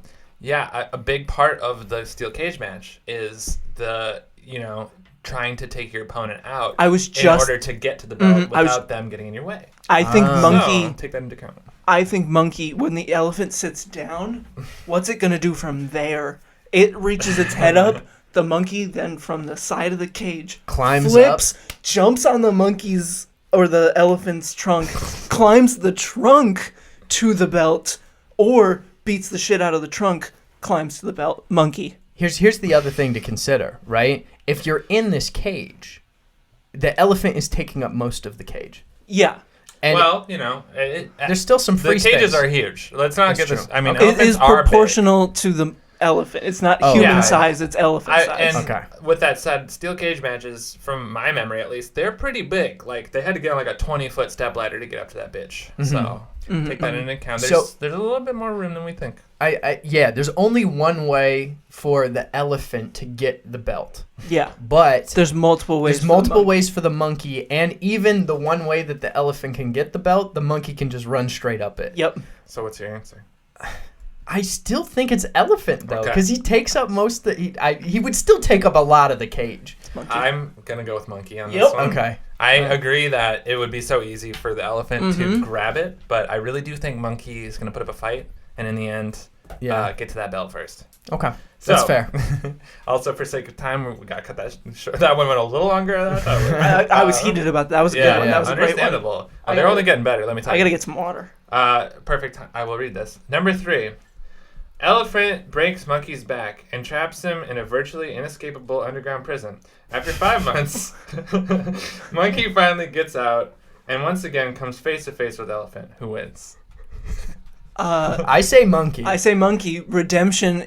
big part of the steel cage match is trying to take your opponent out in order to get to the belt without them getting in your way. I think monkey. So, take that into account. I think monkey, when the elephant sits down, what's it going to do from there? It reaches its head up. The monkey then from the side of the cage flips, jumps on the monkey's or the elephant's trunk, climbs the trunk to the belt, or beats the shit out of the trunk, climbs to the belt. Monkey. Here's the other thing to consider, right? If you're in this cage, the elephant is taking up most of the cage. Yeah. And there's still some free space. The cages are huge. Let's not get this. I mean, it is proportional to the elephant. It's not human size, it's elephant size. And with that said, steel cage matches, from my memory at least, they're pretty big. Like, they had to get on like a 20-foot step ladder to get up to that bitch. So take that into account. There's a little bit more room than we think. There's only one way for the elephant to get the belt. Yeah. But there's multiple ways. There's multiple ways for the monkey, and even the one way that the elephant can get the belt, the monkey can just run straight up it. Yep. So what's your answer? I still think it's elephant though, because he takes up most of the. He would still take up a lot of the cage. I'm gonna go with monkey on this one. Okay. I agree that it would be so easy for the elephant to grab it, but I really do think monkey is gonna put up a fight, and in the end, get to that belt first. Okay, that's fair. Also, for sake of time, we gotta cut that short. That one went a little longer than I thought. I was heated about that. That was a good one. That was a great one. Understandable. They're only getting better. Let me tell you. I gotta get some water. Perfect. I will read this. Number 3. Elephant breaks monkey's back and traps him in a virtually inescapable underground prison. After 5 months, monkey finally gets out and once again comes face to face with elephant. Who wins? I say monkey. Redemption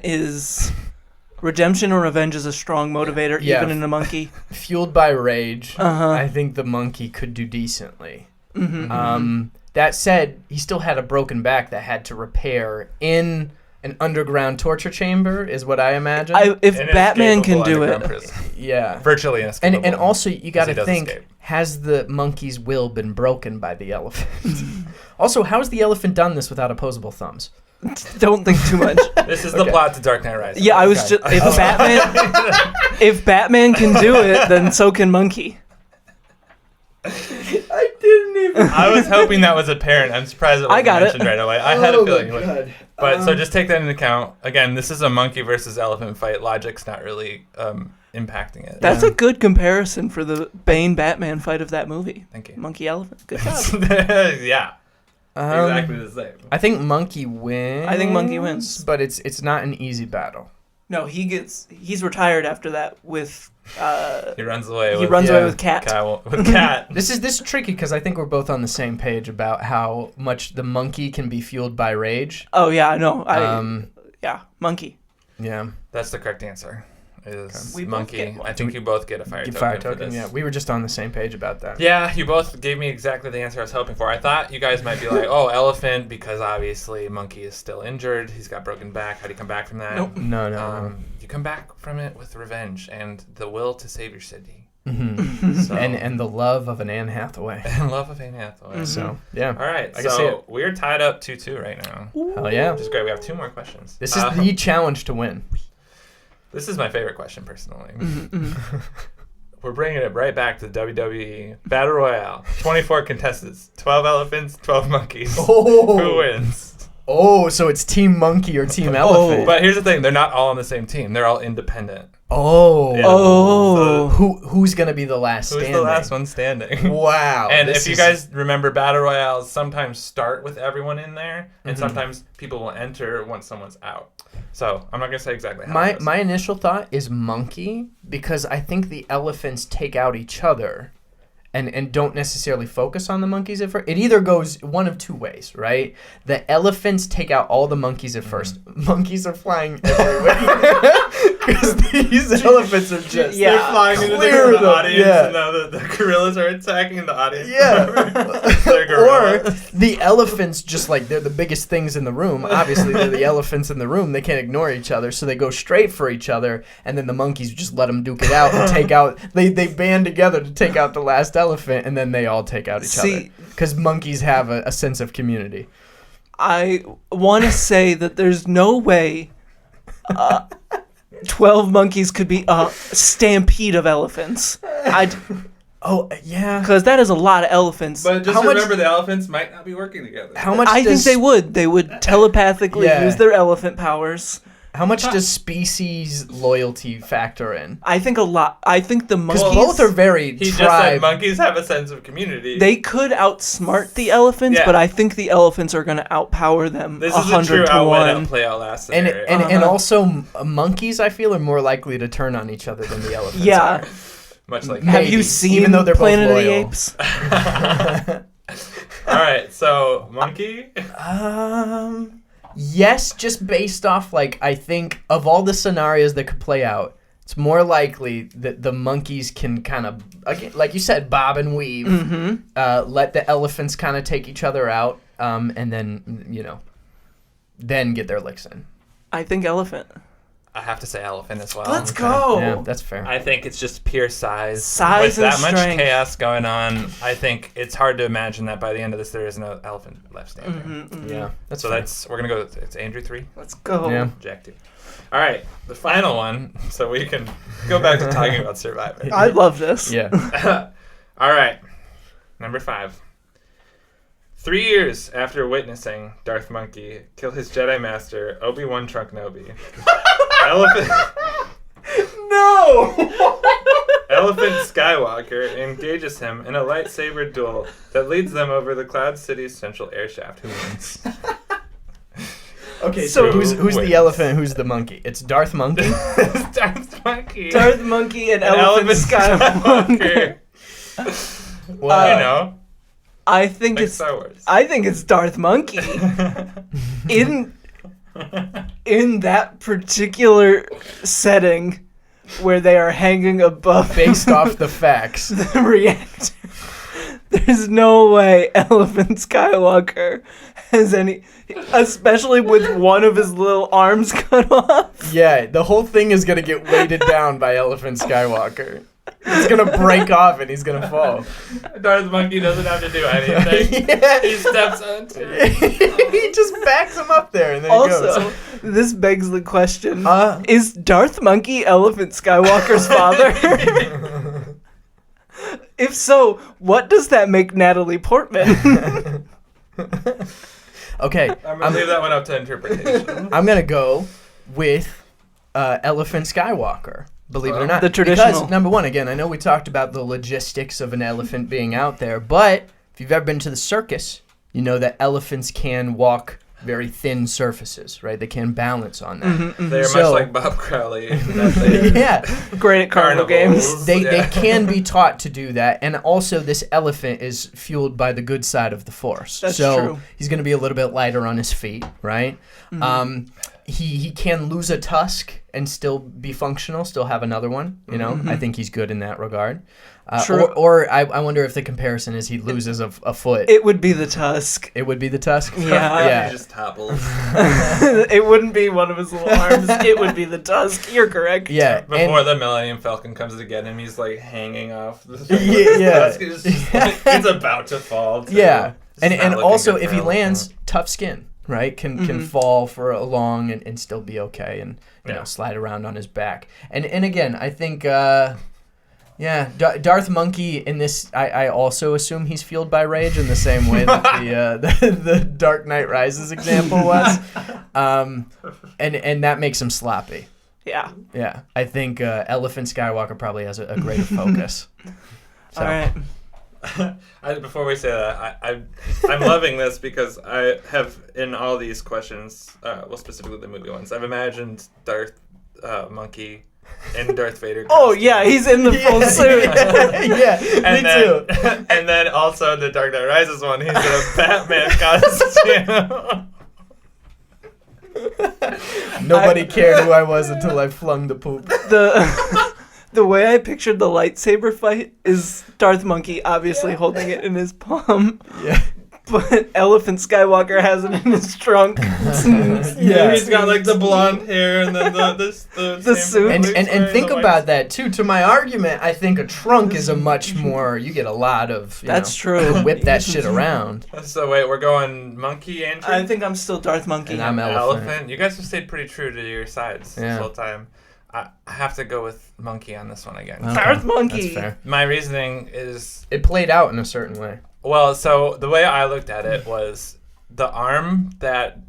or revenge is a strong motivator, even in a monkey. Fueled by rage, I think the monkey could do decently. That said, he still had a broken back that had to repair in an underground torture chamber, is what I imagine. If Batman can do it. Virtually inescapable. And also, you got to think, has the monkey's will been broken by the elephant? Also, how has the elephant done this without opposable thumbs? Don't think too much. This is the plot to Dark Knight Rises. Yeah, I was just if Batman can do it, then so can Monkey. I didn't even. I was hoping that was apparent. I'm surprised it wasn't mentioned right away. I had a feeling you would. But so just take that into account. Again, this is a monkey versus elephant fight. Logic's not really impacting it. That's a good comparison for the Bane Batman fight of that movie. Thank you. Monkey elephant. Good job. Yeah. Exactly the same. I think Monkey wins. But it's not an easy battle. No, he's retired after that with he runs away with Cat. With Cat. This is tricky because I think we're both on the same page about how much the monkey can be fueled by rage. Oh yeah, I know. Monkey. Yeah. That's the correct answer. Is we monkey. I think you both get a fire token for this. Yeah, we were just on the same page about that. Yeah, you both gave me exactly the answer I was hoping for. I thought you guys might be like, oh, elephant, because obviously monkey is still injured. He's got broken back. How do you come back from that? Nope. No. You come back from it with revenge and the will to save your city. Mm-hmm. So. And the love of an Anne Hathaway. And love of Anne Hathaway. Mm-hmm. So, yeah. All right, so we're tied up 2-2 right now. Hell yeah. Which is great. We have 2 more questions. This is the challenge to win. This is my favorite question, personally. We're bringing it right back to WWE Battle Royale. 24 contestants, 12 elephants, 12 monkeys. Oh. Who wins? Oh, so it's Team Monkey or Team Elephant. But here's the thing. They're not all on the same team. They're all independent. Oh. Yeah. Oh. So who's going to be the last standing? Who's the last one standing? Wow. And if you guys remember, Battle Royales sometimes start with everyone in there, and sometimes people will enter once someone's out. So I'm not going to say exactly how my initial thought is monkey, because I think the elephants take out each other and don't necessarily focus on the monkeys at first. It either goes one of 2 ways, right? The elephants take out all the monkeys at first. Monkeys are flying everywhere. Because these elephants are just they're flying into the audience, and now the gorillas are attacking the audience. Yeah. Or the elephants just they're the biggest things in the room. Obviously, they're the elephants in the room. They can't ignore each other, so they go straight for each other, and then the monkeys just let them duke it out and take out. They band together to take out the last elephant, and then they all take out each other. Because monkeys have a sense of community. I want to say that there's no way 12 monkeys could be a stampede of elephants. Oh, yeah. Because that is a lot of elephants. But just remember, the elephants might not be working together. I think they would. They would telepathically use their elephant powers. How much does species loyalty factor in? I think a lot. I think the monkeys... Because both are very He just said monkeys have a sense of community. They could outsmart the elephants, but I think the elephants are going to outpower them 100 to 1. This is a true out play out last scenario. And also, monkeys, I feel, are more likely to turn on each other than the elephants are. Much like Have you seen even though they're Planet both of the loyal. Apes? All right, so monkey? Yes, just based off, I think, of all the scenarios that could play out, it's more likely that the monkeys can kind of, like you said, bob and weave, let the elephants kind of take each other out, and then, then get their licks in. I think elephant. I have to say elephant as well. Let's go. Yeah, that's fair. I think it's just pure size. Size With and that much strength. chaos going on, I think it's hard to imagine that by the end of this there is no elephant left standing. Yeah, we're gonna go. It's Andrew 3. Let's go. Yeah. Jack 2. All right, the final one, so we can go back to talking about Survivor. I love this. Yeah. All right, number 5. 3 years after witnessing Darth Monkey kill his Jedi Master Obi-Wan Trunknobi, Elephant Skywalker engages him in a lightsaber duel that leads them over the Cloud City's central air shaft. Who wins? Okay, so who's the elephant? Who's the monkey? It's Darth Monkey. It's Darth Monkey. Darth Monkey and Elephant Skywalker. Well, I think it's Star Wars. I think it's Darth Monkey. In that particular setting where they are hanging above based off the facts, the reactor, there's no way Elephant Skywalker has any, especially with one of his little arms cut off. Yeah, the whole thing is gonna get weighted down by Elephant Skywalker. It's going to break off and he's going to fall. Darth Monkey doesn't have to do anything. Yeah. He steps onto it. He just backs him up there and then he goes. Also, this begs the question, is Darth Monkey Elephant Skywalker's father? If so, what does that make Natalie Portman? Okay. I'm going to leave that one up to interpretation. I'm going to go with Elephant Skywalker. Believe it or not. The traditional. Because, number one, again, I know we talked about the logistics of an elephant being out there, but if you've ever been to the circus, you know that elephants can walk very thin surfaces, right? They can balance on that. Mm-hmm. They're much like Bob Crowley. Yeah. Great at Carnival Games. They can be taught to do that. And also, this elephant is fueled by the good side of the Force. That's so true. He's going to be a little bit lighter on his feet, right? Mm-hmm. He can lose a tusk and still be functional, still have another one. You know, I think he's good in that regard. True. Or I wonder if the comparison is he loses a foot. It would be the tusk. It would be the tusk? Yeah. He just topples. It wouldn't be one of his little arms. It would be the tusk. You're correct. Yeah. Before the Millennium Falcon comes to get him, he's like hanging off the tusk. It's about to fall. Yeah. And also, if he lands, tough skin. Right, can fall for a long and still be okay, and you know, slide around on his back. And again, I think Darth Monkey in this, I also assume he's fueled by rage in the same way that the Dark Knight Rises example was, and that makes him sloppy. Yeah. I think Elephant Skywalker probably has a greater focus. So. All right. Before we say that, I'm loving this because I have, in all these questions, well, specifically the movie ones, I've imagined Darth Monkey and Darth Vader. Oh, yeah, he's in the full suit. Yeah, me too. And then also the Dark Knight Rises one, he's in a Batman costume. Nobody cared who I was until I flung the poop. The way I pictured the lightsaber fight is Darth Monkey obviously holding it in his palm. Yeah. But Elephant Skywalker has it in his trunk. Yeah, he's got like the blonde hair and then the suit. And think about that too. To my argument, I think a trunk is a much more. You get a lot of. That's true. Whip that shit around. So wait, we're going Monkey, Andrew? I think I'm still Darth Monkey. And I'm Elephant. You guys have stayed pretty true to your sides this whole time. I have to go with Monkey on this one again. Okay. Darth Monkey. That's fair. My reasoning is it played out in a certain way. Well, so the way I looked at it was the arm that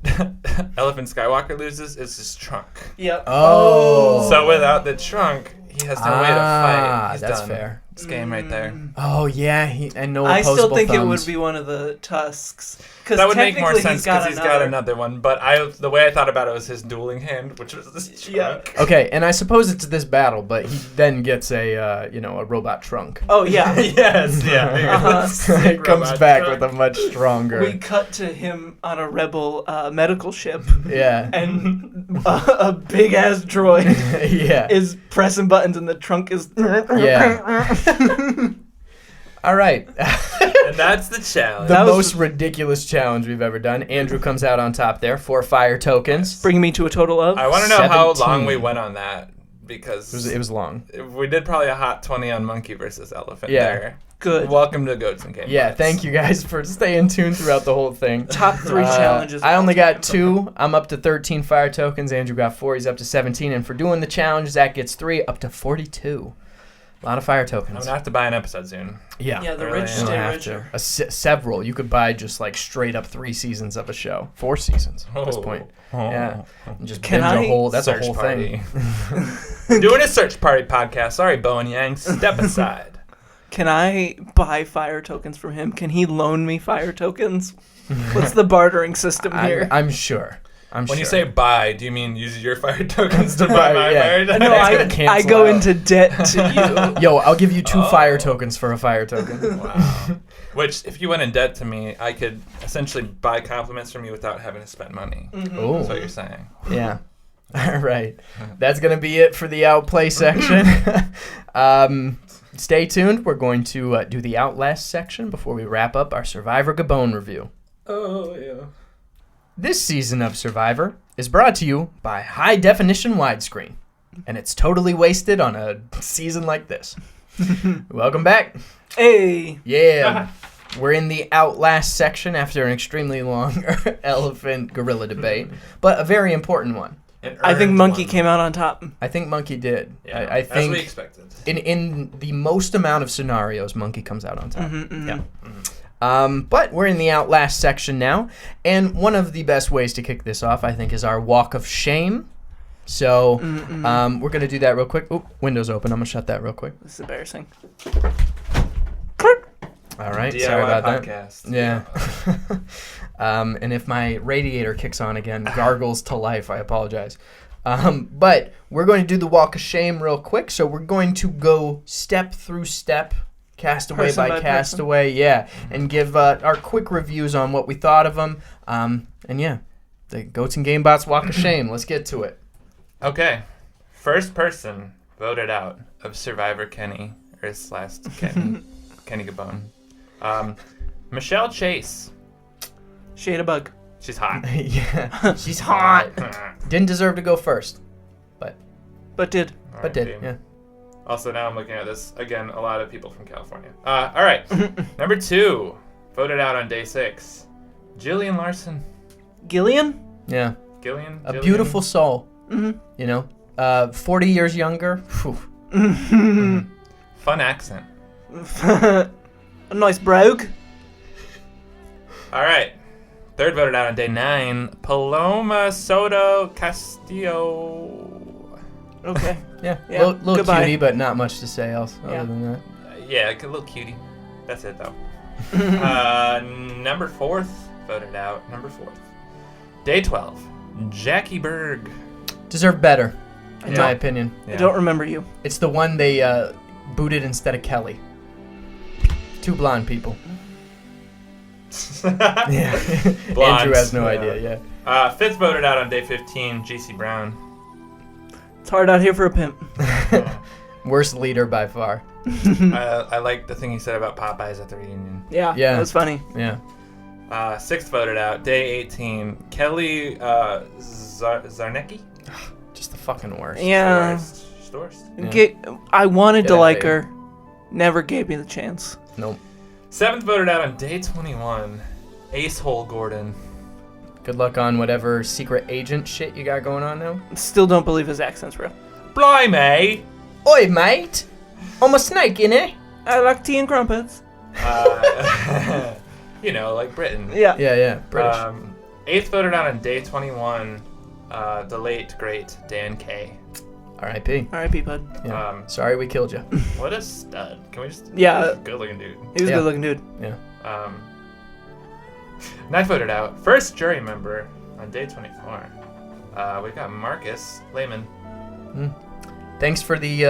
Elephant Skywalker loses is his trunk. Yep. Oh. So without the trunk, he has no way to fight. He's that's done. fair. It's game right there. Oh yeah, and no opposable I still think thumbs. it would be one of the tusks. That would make more sense because he's got another one. But the way I thought about it was his dueling hand, which was this trunk. Okay, and I suppose it's this battle, but he then gets a robot trunk. Oh yeah. Yes, yeah. It comes back with a much stronger. We cut to him on a rebel medical ship. Yeah. And a big ass droid. Is pressing buttons and the trunk is. Yeah. All right. And that's the challenge. The most ridiculous challenge we've ever done. Andrew comes out on top there. 4 fire tokens. Bringing me to a total of I want to know 17. How long we went on that because it was long. We did probably a hot 20 on Monkey versus Elephant there. Good. Welcome to Goats and Game. Yeah, thank you guys for staying tuned throughout the whole thing. Top 3 challenges. I only got 2. I'm up to 13 fire tokens. Andrew got 4. He's up to 17. And for doing the challenge, Zach gets 3, up to 42. A lot of fire tokens. I'm going to have to buy an episode soon. Yeah, the rich stay richer. Several. You could buy just like straight up 3 seasons of a show. 4 seasons at this point. Yeah. And just binge a whole, that's a whole thing. We're doing a search party podcast. Sorry, Bowen Yang. Step aside. Can I buy fire tokens from him? Can he loan me fire tokens? What's the bartering system here? I'm sure. When you say buy, do you mean use your fire tokens to buy my fire tokens? No, I go into debt to you. Yo, I'll give you 2 fire tokens for a fire token. Wow. Which, if you went in debt to me, I could essentially buy compliments from you without having to spend money. Mm-hmm. That's what you're saying. Yeah. All right. That's going to be it for the outplay section. Stay tuned. We're going to do the outlast section before we wrap up our Survivor Gabon review. Oh, yeah. This season of Survivor is brought to you by High Definition Widescreen, and it's totally wasted on a season like this. Welcome back. Hey. Yeah. We're in the outlast section after an extremely long elephant-gorilla debate, but a very important one. I think Monkey came out on top. I think Monkey did. Yeah, I think as we expected. In the most amount of scenarios, Monkey comes out on top. Mm-hmm. Yeah. But we're in the outlast section now, and one of the best ways to kick this off, I think, is our walk of shame. So we're going to do that real quick. Oop, window's open. I'm going to shut that real quick. This is embarrassing. All right. DIY Sorry about podcast. that. Yeah. And if my radiator kicks on again, gargles to life, I apologize. But we're going to do the walk of shame real quick. So we're going to go step through step, castaway by castaway, yeah, and give our quick reviews on what we thought of them. And yeah, the Goats and Gamebots walk of shame. Let's get to it. Okay. First person voted out of Survivor Kenny, or / Kenny, Kenny Gabon. Michelle Chase. She ate a bug. She's hot. Yeah, she's hot. Didn't deserve to go first, but did. but did. Yeah. Also, now I'm looking at this again. A lot of people from California. All right. Number 2 voted out on day 6. Jillian Larson. Gillian? Yeah. Gillian. A beautiful soul. Mm-hmm. You know, 40 years younger. Fun accent. A nice brogue. All right. Third voted out on day 9. Paloma Soto Castillo. Okay. Yeah. Yeah, Little goodbye. cutie, but not much to say else other Yeah. than that. Yeah, like a little cutie. That's it, though. Number 4th voted out. Number 4th. Day 12. Jackie Berg. Deserve better, in Yeah. my opinion. I don't remember you. It's the one they booted instead of Kelly. 2 blonde people. Yeah. Blonde. Andrew has no Yeah. idea, yeah. 5th voted out on day 15. GC Brown. It's hard out here for a pimp. Worst leader by far. I like the thing he said about Popeyes at the reunion. Yeah. Yeah. That was funny. Yeah. 6th voted out. Day 18. Kelly Zarnecki. Just the fucking worst. Yeah. She's the worst. I wanted Get to out, like baby. her. Never gave me the chance. Nope. 7th voted out on day 21. Ace Hole Gordon. Good luck on whatever secret agent shit you got going on now. Still don't believe his accent's real. Blimey! Oi, mate! I'm a snake, innit? I like tea and crumpets. You know, like Britain. Yeah. Yeah, British. 8th voted out on day 21. The late, great Dan Kay. R.I.P. R.I.P. bud. Yeah. Sorry we killed you. What a stud. Can we just... Yeah. Good looking dude. He was a Yeah. good looking dude. Yeah. 9th voted out. First jury member on day 24. We got Marcus Lehman. Thanks for the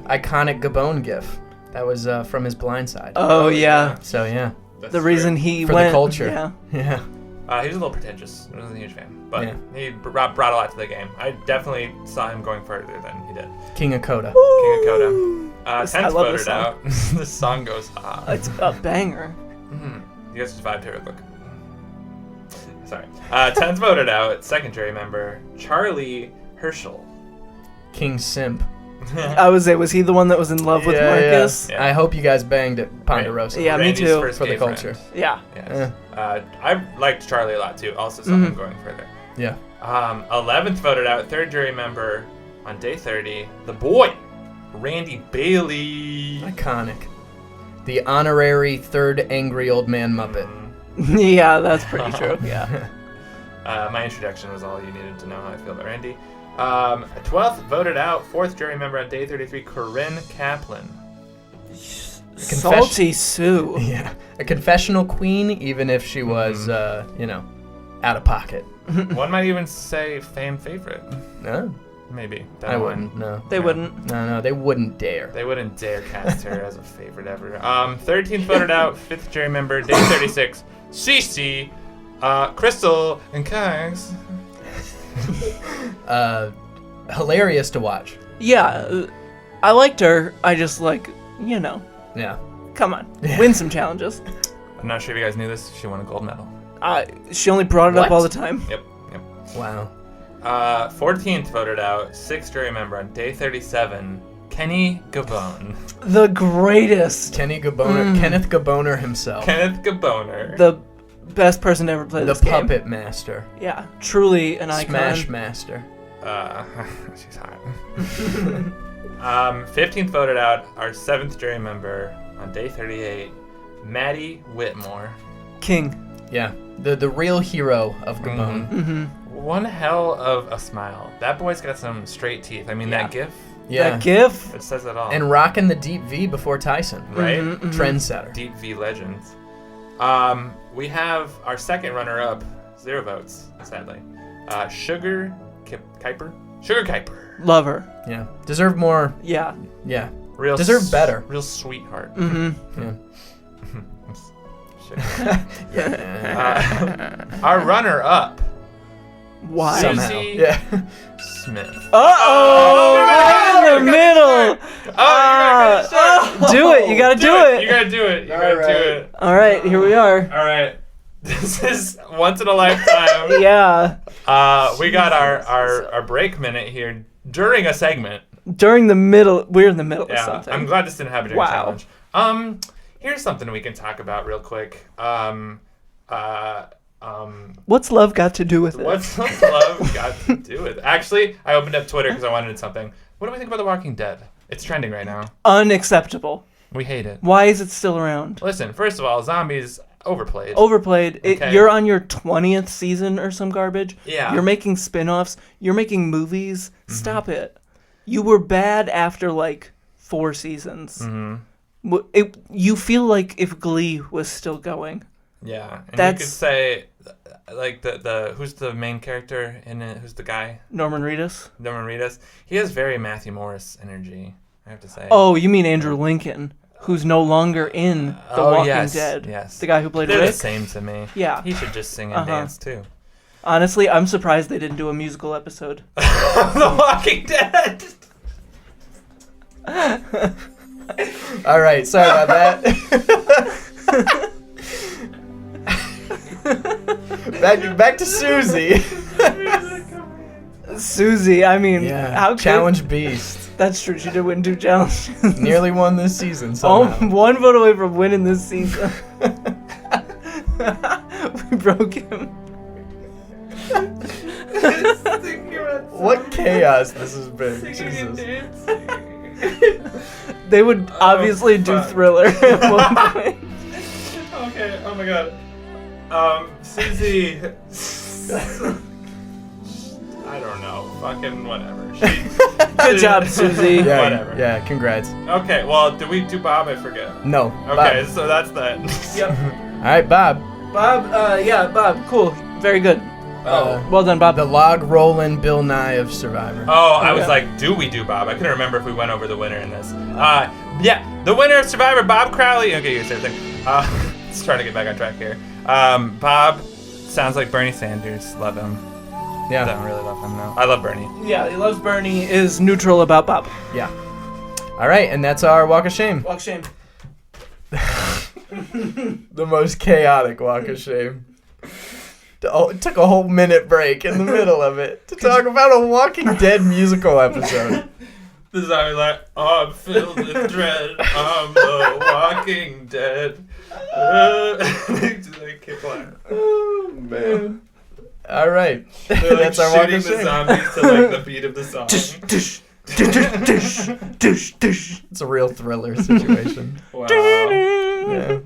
iconic Gabon gif. That was from his Blind Side. Oh, yeah. So, yeah. That's The reason he For went. the culture. Yeah. Yeah. he was a little pretentious. I wasn't a huge fan. But Yeah. he brought a lot to the game. I definitely saw him going further than he did. King of Coda. King of Coda. I 10th love this voted song. out. This song goes hard. It's a banger. You guys just vibe to it. Look. Sorry. 10th voted out. Second jury member. Charlie Herschel. King Simp. I would say, was he the one that was in love with Marcus? Yeah. I hope you guys banged at Ponderosa. Yeah, me Randy's too. first For the gay friend. culture. Yeah. Yes. I liked Charlie a lot too. Also saw him going further. Yeah. 11th voted out. Third jury member on day 30. The boy, Randy Bailey. Iconic. The honorary third angry old man Muppet. Yeah, that's pretty true. Yeah. My introduction was all you needed to know how I feel about Randy. 12th voted out. Fourth jury member on day 33. Corinne Kaplan. Salty Sue. Yeah. A confessional queen, even if she was, out of pocket. One might even say fan favorite. No. Maybe. I wouldn't. No. They wouldn't. No, they wouldn't dare. They wouldn't dare cast her as a favorite ever. 13th voted out, 5th jury member, day 36, Cece, Crystal, and Kags. Hilarious to watch. Yeah, I liked her. I just Yeah. come on, win some challenges. I'm not sure if you guys knew this. She won a gold medal. She only brought it up What? all the time. Yep. Wow. 14th voted out, 6th jury member on day 37, Kenny Gabon. The greatest. Kenny Gaboner. Kenneth Gaboner himself. Kenneth Gaboner. The best person to ever play this game. The puppet master. Yeah, truly an icon. Smash master. She's hot. 15th voted out, our 7th jury member on day 38, Maddie Whitmore. King. Yeah, the real hero of Gabon. Mm-hmm. One hell of a smile. That boy's got some straight teeth. I mean, that gif. Yeah. That gif. It says it all. And rocking the deep V before Tyson. Right? Mm-hmm. Trendsetter. Deep V legends. We have our second runner-up, 0 votes, sadly. Sugar Kuiper. Sugar Kuiper. Love her. Yeah. Deserve more. Yeah. Yeah. Real Deserve better. Real sweetheart. Mm-hmm. Yeah. Our runner-up. Why? Somehow. Susie Yeah. Smith. Uh-oh! Right in the middle! Do it! You gotta do it! You gotta do it. You gotta do it. Alright, here we are. Alright. This is once in a lifetime. Yeah. We got our break minute here during a segment. During the middle, we're in the middle of something. I'm glad this didn't happen during challenge. Here's something we can talk about real quick. What's love got to do with it? What's love got to do with it? Actually, I opened up Twitter because I wanted something. What do we think about The Walking Dead? It's trending right now. Unacceptable. We hate it. Why is it still around? Listen, first of all, zombies overplayed. Overplayed. Okay. You're on your 20th season or some garbage. Yeah. You're making spin-offs. You're making movies. Stop it. You were bad after like 4 seasons. Mm-hmm. You feel like if Glee was still going. Yeah, and That's... you could say, like, the who's the main character in it? Who's the guy? Norman Reedus? Norman Reedus. He has very Matthew Morris energy, I have to say. Oh, you mean Andrew Lincoln, who's no longer in The Walking Dead. Yes. The guy who played They're Rick? the same to me. Yeah. He should just sing and dance, too. Honestly, I'm surprised they didn't do a musical episode. The Walking Dead! All right, sorry about that. back to Susie. Susie, I mean, how could... Challenge beast. That's true, she did win 2 challenges. Nearly won this season somehow. 1 vote away from winning this season. We broke him. What chaos this has been. Jesus. They would obviously do Thriller at one point. Okay, oh my god. Susie... I don't know. Fucking whatever. Good job, Susie. Yeah, whatever. Yeah, congrats. Okay, well, did we do Bob? I forget. No. Okay, Bob. so that's that. Yep. All right, Bob. Bob, Bob, cool. Very good. Well done, Bob. The log rolling Bill Nye of Survivor. Oh, I was like, do we do Bob? I couldn't remember if we went over the winner in this. Yeah, the winner of Survivor, Bob Crowley. Okay, you say the thing. Let's try to get back on track here. Bob sounds like Bernie Sanders. Love him. Yeah. Don't really love him, though. I love Bernie. Yeah, he loves Bernie, is neutral about Bob. Yeah. All right, and that's our Walk of Shame. Walk of Shame. The most chaotic Walk of Shame. It took a whole minute break in the middle of it to talk about a Walking Dead musical episode. This is how he's like, oh, I'm filled with dread. I'm the Walking Dead. They keep playing. Oh, man. All right. They're like That's our Walk shooting of the Shame. zombies to like the beat of the song. It's a real Thriller situation. Wow. Yeah.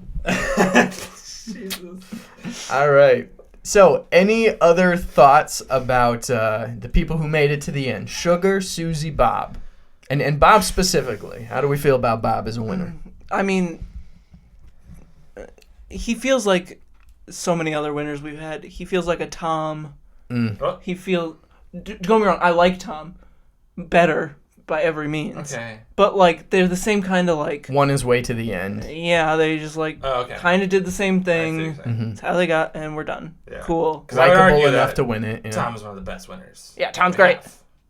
Jesus. All right. So, any other thoughts about the people who made it to the end? Sugar, Susie, Bob. And Bob specifically. How do we feel about Bob as a winner? I mean, he feels like so many other winners we've had. He feels like a Tom. Oh. He feels... Don't get me wrong, I like Tom better by every means. Okay. But, like, they're the same kind of, like... Won his way to the end. Yeah, they just, like, kind of did the same thing. That's how they got, and we're done. Yeah. Cool. I would argue Likeable enough that to win it. Yeah. Tom is one of the best winners. Yeah, Tom's great.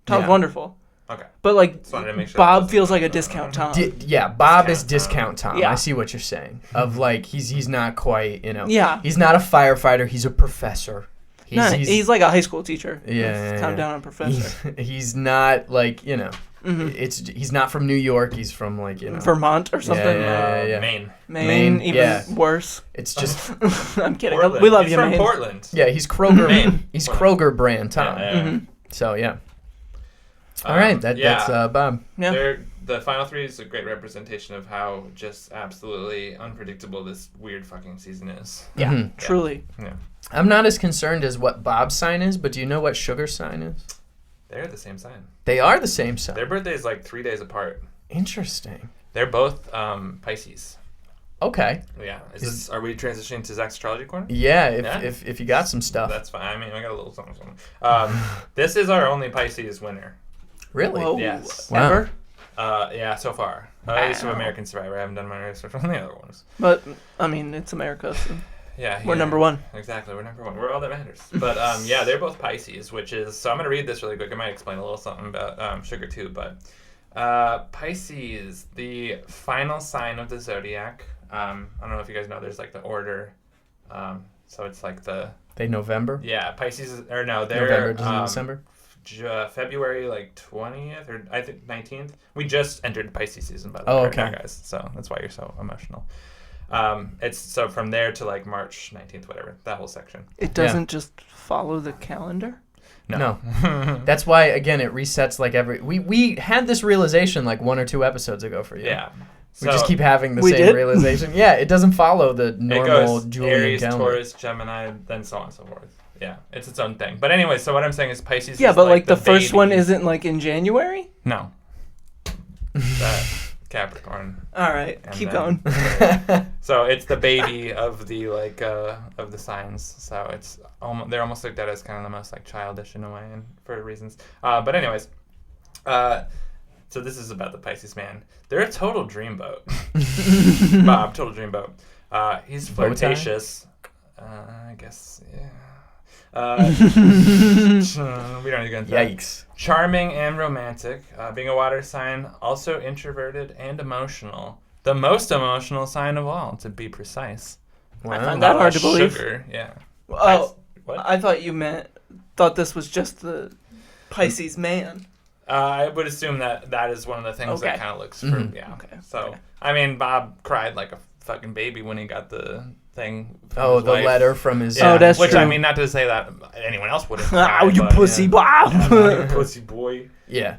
Tom's wonderful. Okay. But, like, Just wanted to make sure Bob feels like a discount Tom. Yeah, Bob is discount Tom. Yeah. I see what you're saying. Of, like, he's not quite, you know. Yeah. He's not a firefighter. He's a professor. He's like a high school teacher. Yeah. Let's calm down on professor. He's not, like, you know. he's not from New York. He's from like Vermont or something. Yeah. Maine, even worse. It's just I'm kidding. Portland. We love he's you, from Maine. Portland. Yeah, he's Kroger. Maine. He's Kroger brand Tom. Yeah. So yeah. All right, that's Bob. Yeah. The final three is a great representation of how just absolutely unpredictable this weird fucking season is. Yeah, truly. Yeah. I'm not as concerned as what Bob's sign is, but do you know what Sugar's sign is? They're the same sign. They are the same sign. Their birthday is like 3 days apart. Interesting. They're both Pisces. Okay. Yeah. Are we transitioning to Zach's astrology corner? Yeah, if you got some stuff. That's fine. I mean, I got a little something. This is our only Pisces winner. Really? Whoa. Yes. Wow. Ever? Yeah, so far. At least with American Survivor. I haven't done my research on the other ones. But, I mean, it's America, so Yeah. we're number one. Exactly, we're number one. We're all that matters. But, yeah, they're both Pisces, which is... So I'm going to read this really quick. I might explain a little something about Sugar, too. But Pisces, the final sign of the zodiac. I don't know if you guys know, there's, like, the order. So it's, like, the... They November? Yeah, Pisces... Or, no, they're... November, December? February 20th or I think 19th. We just entered Pisces season by the way, okay. right now, guys. So that's why you're so emotional. It's so from there to like March 19th, whatever, that whole section. It doesn't just follow the calendar? No. That's why again it resets like every. We had this realization like 1 or 2 episodes ago for you. Yeah. We just keep having the same did? realization. Yeah, it doesn't follow the normal Julian Aries, calendar. Taurus, Gemini, then so on and so forth. Yeah, it's its own thing. But anyway, so what I'm saying is Pisces. Yeah, is but like the first baby. one isn't like in January? No. That Capricorn. All right, And keep then- going. So it's the baby of the like of the signs. So it's they're almost looked at as kind of the most like childish in a way, and for reasons. But anyways, so this is about the Pisces man. They're a total dreamboat. Bob, total dreamboat. He's flirtatious. I guess, yeah. We don't need to get into that. Yikes. Charming and romantic. Being a water sign, also introverted and emotional. The most emotional sign of all, to be precise. I find that hard to believe. Sugar, yeah. Oh, What? I thought this was just the Pisces man. I would assume that is one of the things that Okay. kind of looks for, yeah. Okay. So, Okay. I mean, Bob cried like a fucking baby when he got the thing. from Oh, his the wife. letter from his. Oh, that's Which, true. I mean, not to say that anyone else wouldn't Oh, cry, you but, pussy, Bob. you pussy boy. Yeah.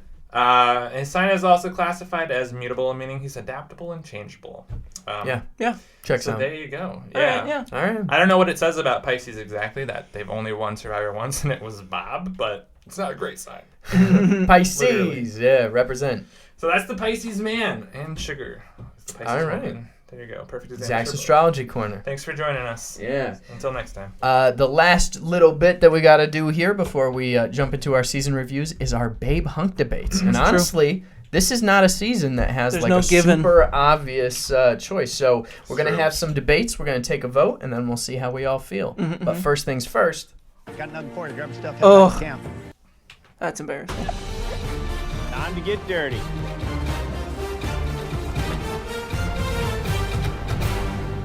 His sign is also classified as mutable, meaning he's adaptable and changeable. Yeah. Yeah. Checks So out. there you go. All right, yeah. All right. I don't know what it says about Pisces exactly, that they've only won Survivor once, and it was Bob, but it's not a great sign. Pisces. Literally. Yeah, represent. So that's the Pisces man and Sugar. It's the Pisces All right. woman. There you go. Perfect example. Zach's for both. Astrology Corner. Thanks for joining us. Yeah. Until next time. The last little bit that we got to do here before we jump into our season reviews is our babe hunk debates. And honestly, this is not a season that has There's like no a given. super obvious choice. So we're going to True. have some debates. We're going to take a vote, and then we'll see how we all feel. But first things first. Got nothing for you. Grab your stuff. Head Ugh. back to camp. That's embarrassing. Time to get dirty.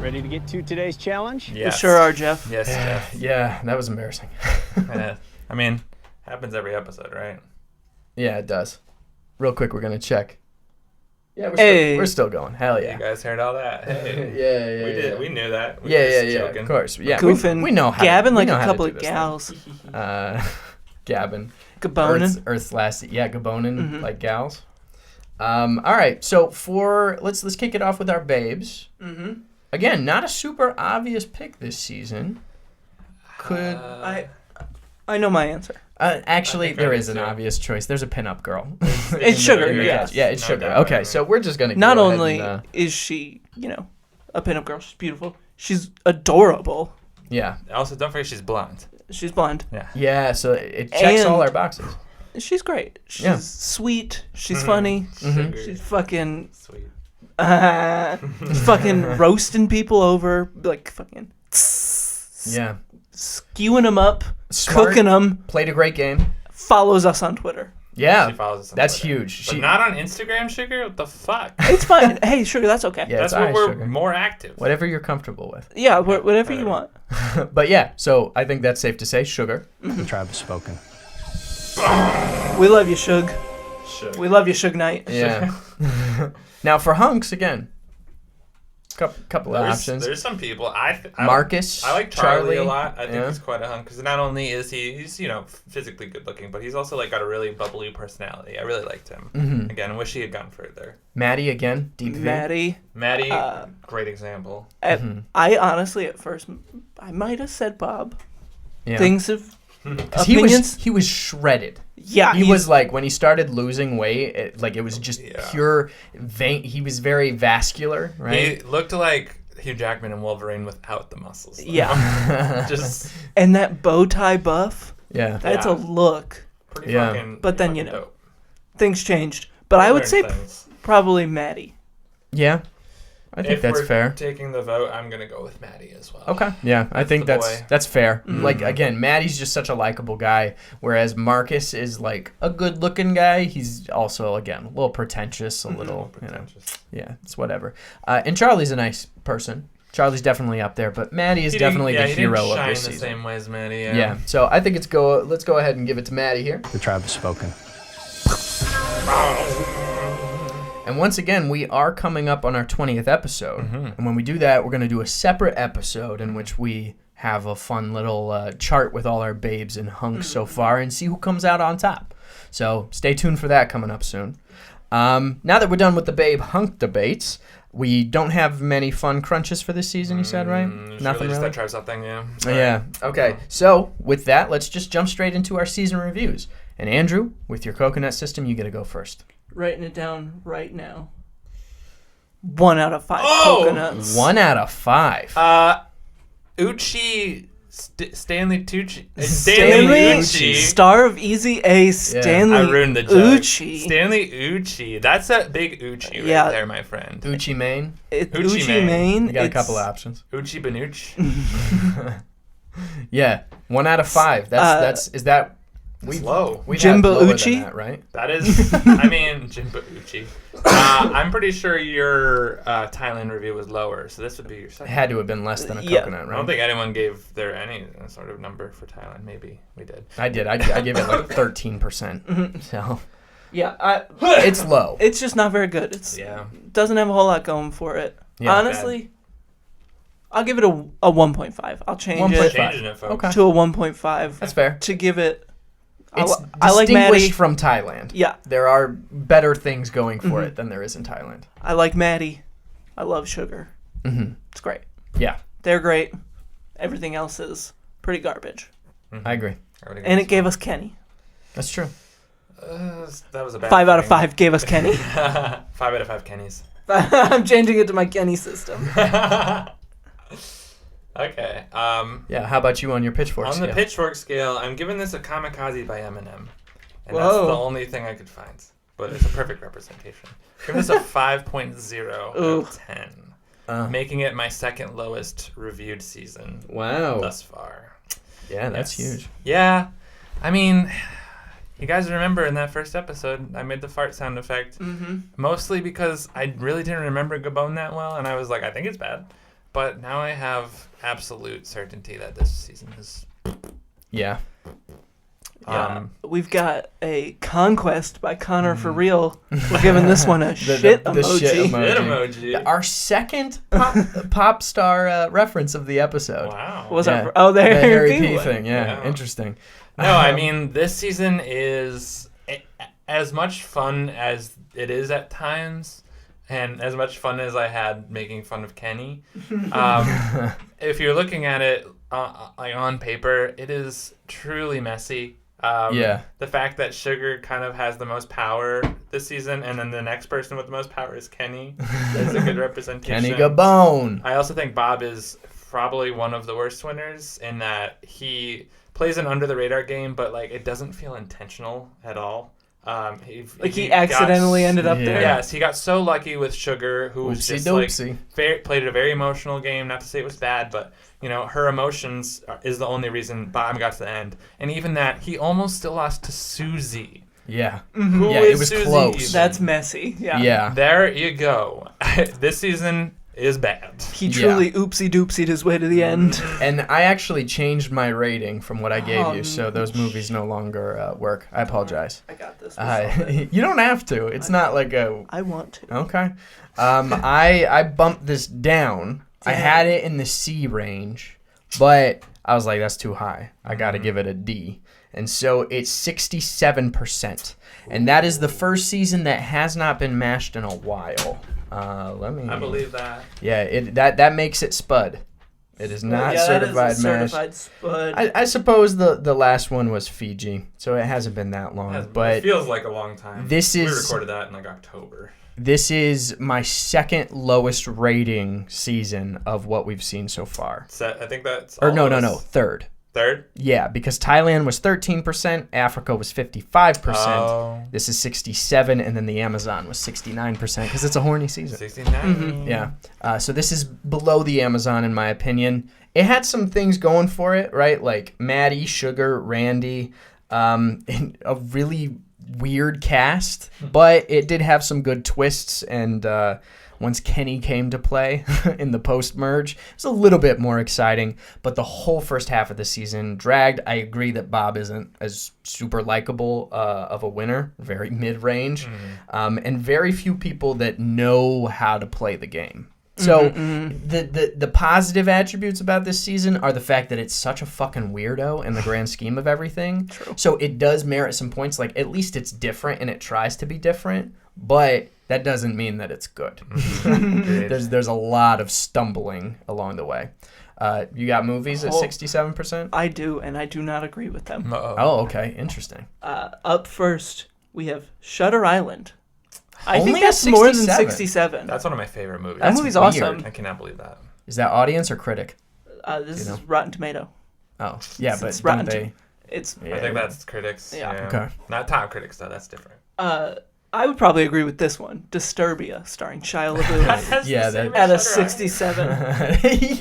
Ready to get to today's challenge? We sure are, Jeff. Yes, Jeff. Yeah, that was embarrassing. Yeah. I mean, happens every episode, right? Yeah, it does. Real quick, we're going to check. Yeah, we're still going. Hell yeah. You guys heard all that? Hey. Yeah. We did. We knew that. We Yeah, were just yeah, joking. of course. Yeah, Goofing. we know how. Gabbing we like know a how to couple do of this thing. gals. Gabbin. Gabonin. Earth's last. Yeah, Gabonin, like gals. All right. So let's kick it off with our babes. Mm-hmm. Again, not a super obvious pick this season. Could I know my answer. actually I think there I is do an too. obvious choice. There's a pinup girl. It's Sugar, in the yeah. cast. Yeah, it's No Sugar. doubt. Okay, so we're just gonna Not go ahead only and, is she, a pinup girl, she's beautiful. She's adorable. yeah. Also, don't forget she's blonde. She's blonde. Yeah, so it checks all And- our boxes. She's great. She's Yeah. sweet. She's funny. Sugar. She's fucking Sweet. fucking roasting people over, like fucking Yeah. skewing them up, Smart. cooking them. Played a great game. Follows us on Twitter. Yeah. She follows us on That's Twitter. huge. But not on Instagram, Sugar? What the fuck? It's fine. Hey, Sugar, that's okay. Yeah, That's it's where alright, we're Sugar. more active. Whatever you're comfortable with. Yeah, whatever you want. But yeah, so I think that's safe to say, Sugar. The tribe has spoken. We love you, Shug. We love you, Suge Knight. Yeah. Now for hunks again. Couple of options. There's some people. Marcus. I like Charlie a lot. I think he's quite a hunk because not only is he's physically good looking, but he's also like got a really bubbly personality. I really liked him. Mm-hmm. Again, wish he had gone further. Maddie again. Deep V. Maddie, great example. I honestly at first I might have said Bob. Yeah. Things have. He was shredded. Yeah, he was like when he started losing weight, it was just pure vein. He was very vascular, right? He looked like Hugh Jackman and Wolverine without the muscles. Though. Yeah, just and that bow tie buff. Yeah, that's a look. Pretty fucking. But then dope. Things changed. But I would say probably Maddie. Yeah. I think that's fair. Taking the vote, I'm gonna go with Maddie as well. Okay, yeah, I think that's fair. Mm-hmm. Like again, Maddie's just such a likable guy, whereas Marcus is like a good-looking guy. He's also again a little pretentious, a little pretentious. Yeah, it's whatever. And Charlie's a nice person. Charlie's definitely up there, but Maddie is definitely the hero of this season. The same way as Maddie. Yeah, so I think let's go ahead and give it to Maddie here. The tribe has spoken. And once again, we are coming up on our 20th episode. Mm-hmm. And when we do that, we're going to do a separate episode in which we have a fun little chart with all our babes and hunks so far and see who comes out on top. So stay tuned for that coming up soon. Now that we're done with the babe hunk debates, we don't have many fun crunches for this season, you said, right? Nothing really? That tries something, yeah. Yeah. Okay. So with that, let's just jump straight into our season reviews. And Andrew, with your coconut system, you get to go first. Writing it down right now. 1 out of 5 coconuts. 1 out of 5. Stanley Tucci. Stanley Ucci. Star of Easy A. Stanley I ruined the joke. Ucci. Stanley Ucci. That's a big Ucci right there, my friend. Ucci Maine. Ucci Maine. You got a couple options. Ucci Banucci. Yeah. 1 out of 5. Is that... It's low. Jimbo Ucci? That, right? That is, I mean, Jimbo Ucci. I'm pretty sure your Thailand review was lower, so this would be your second. It had to have been less than a coconut, right? I don't think anyone gave their any sort of number for Thailand. Maybe we did. I did. I gave it like 13%. So. Yeah. It's low. It's just not very good. Doesn't have a whole lot going for it. Yeah, honestly, I'll give it a 1.5. I'll change it to a 1.5. That's fair. To give it... It's distinguished from Thailand. Yeah. There are better things going for it than there is in Thailand. I like Maddie. I love Sugar. Mm-hmm. It's great. Yeah. They're great. Everything else is pretty garbage. Mm-hmm. I agree. And it gave us Kenny. That's true. That was a bad 5 out of 5 gave us Kenny. 5 out of 5 Kennys. I'm changing it to my Kenny system. Okay. Yeah, how about you on your pitchfork scale? On the pitchfork scale, I'm giving this a Kamikaze by Eminem. And that's the only thing I could find. But it's a perfect representation. I'm giving this a 5.0 out of 10. Making it my second lowest reviewed season thus far. Yeah, that's huge. Yeah. I mean, you guys remember in that first episode, I made the fart sound effect. Mm-hmm. Mostly because I really didn't remember Gabon that well. And I was like, I think it's bad. But now I have absolute certainty that this season is... Yeah. We've got a conquest by Connor for real. We're giving this one a shit emoji. Shit emoji. Our second pop star reference of the episode. Wow. What's up? Oh, the Harry P thing. Yeah, interesting. No, I mean, this season is as much fun as it is at times... And as much fun as I had making fun of Kenny, if you're looking at it like on paper, it is truly messy. The fact that Sugar kind of has the most power this season, and then the next person with the most power is Kenny. That's a good representation. Kenny Gabon. I also think Bob is probably one of the worst winners in that he plays an under-the-radar game, but like it doesn't feel intentional at all. He accidentally ended up there. Yes, he got so lucky with Sugar, who was just played a very emotional game. Not to say it was bad, but her emotions is the only reason Bob got to the end. And even that, he almost still lost to Susie. Yeah, it was Susie close. Even? That's messy. Yeah. Yeah. There you go. This season is bad. He truly oopsie-doopsied his way to the end. And I actually changed my rating from what I gave you, so those movies no longer work. I apologize. I got this. You don't have to. It's not like a... I want to. Okay. I bumped this down. I had it in the C range, but I was like, that's too high. I got to give it a D. And so it's 67%. And that is the first season that has not been mashed in a while. I believe that. Yeah, that makes it Spud. It is not certified mash. Certified Spud. I suppose the last one was Fiji, so it hasn't been that long. But it feels like a long time. We recorded that in like October. This is my second lowest rating season of what we've seen so far. I think that's... No, third. Third? Yeah, because Thailand was 13%, Africa was 55%. Oh. This is 67%, and then the Amazon was 69% because it's a horny season. 69. Mm-hmm. Yeah. So this is below the Amazon in my opinion. It had some things going for it, right? Like Maddie, Sugar, Randy, and a really weird cast, but it did have some good twists, and once Kenny came to play in the post-merge, it was a little bit more exciting, but the whole first half of the season dragged. I agree that Bob isn't as super likable of a winner, very mid-range, and very few people that know how to play the game. So the positive attributes about this season are the fact that it's such a fucking weirdo in the grand scheme of everything. True. So it does merit some points. Like, at least it's different and it tries to be different, but that doesn't mean that it's good. There's a lot of stumbling along the way. You got movies at 67%? I do, and I do not agree with them. Oh, okay. Interesting. Up first, we have Shutter Island. I Only think that's more than 67. That's one of my favorite movies. That movie's awesome. I cannot believe that. Is that audience or critic? This is Rotten Tomato. Oh, yeah, but It's don't Rotten they... I think that's critics. Yeah. Okay. Not top critics, though. That's different. I would probably agree with this one. Disturbia, starring Shia LaBeouf. Yeah, that... At a 67.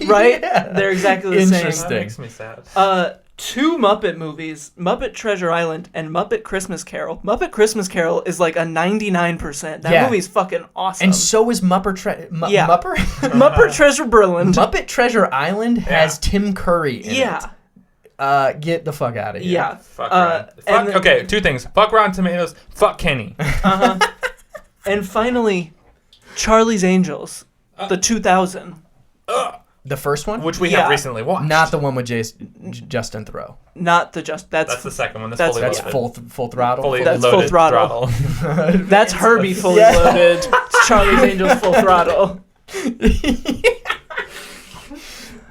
Right? Yeah. They're exactly the Interesting. same. That makes me sad. Two Muppet movies, Muppet Treasure Island and Muppet Christmas Carol. Muppet Christmas Carol is like a 99%. That movie's fucking awesome. And so is Muppet Treasure Berland. Muppet Treasure Island has Tim Curry in it. Get the fuck out of here. Yeah. Fuck okay, two things. Fuck Rotten Tomatoes. Fuck Kenny. And finally, Charlie's Angels, the 2000. The first one? Which we have recently watched. Not the one with Justin Theroux. Not the That's the second one. That's full throttle. That's full throttle. That's Herbie fully loaded. It's Charlie's Angels full throttle.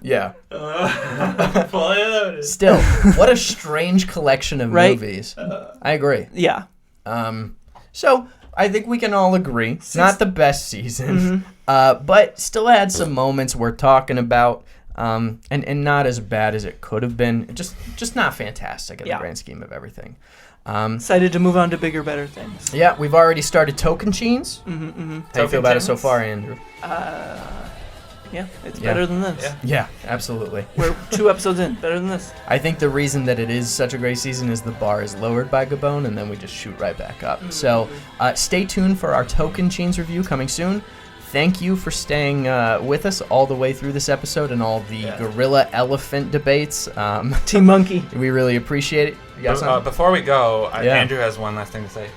Yeah. Fully loaded. Still, what a strange collection of movies. I agree. Yeah. So I think we can all agree it's not the best season, but still had some moments worth talking about, and not as bad as it could have been. Just not fantastic in the grand scheme of everything. Excited to move on to bigger, better things. Yeah, we've already started Token Cheens. How do you feel about it so far, Andrew? Yeah, it's better than this. Yeah, absolutely. We're 2 episodes in. Better than this. I think the reason that it is such a great season is the bar is lowered by Gabon, and then we just shoot right back up. So stay tuned for our Token Cheens review coming soon. Thank you for staying with us all the way through this episode and all the gorilla elephant debates. Team Monkey. We really appreciate it. You got something? Before we go, Andrew has one last thing to say.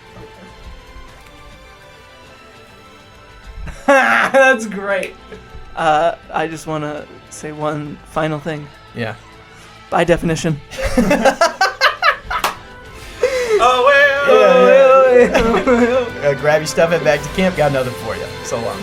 That's great. I just want to say one final thing. Yeah. By definition. Grab your stuff, head back to camp. Got another for you. So long.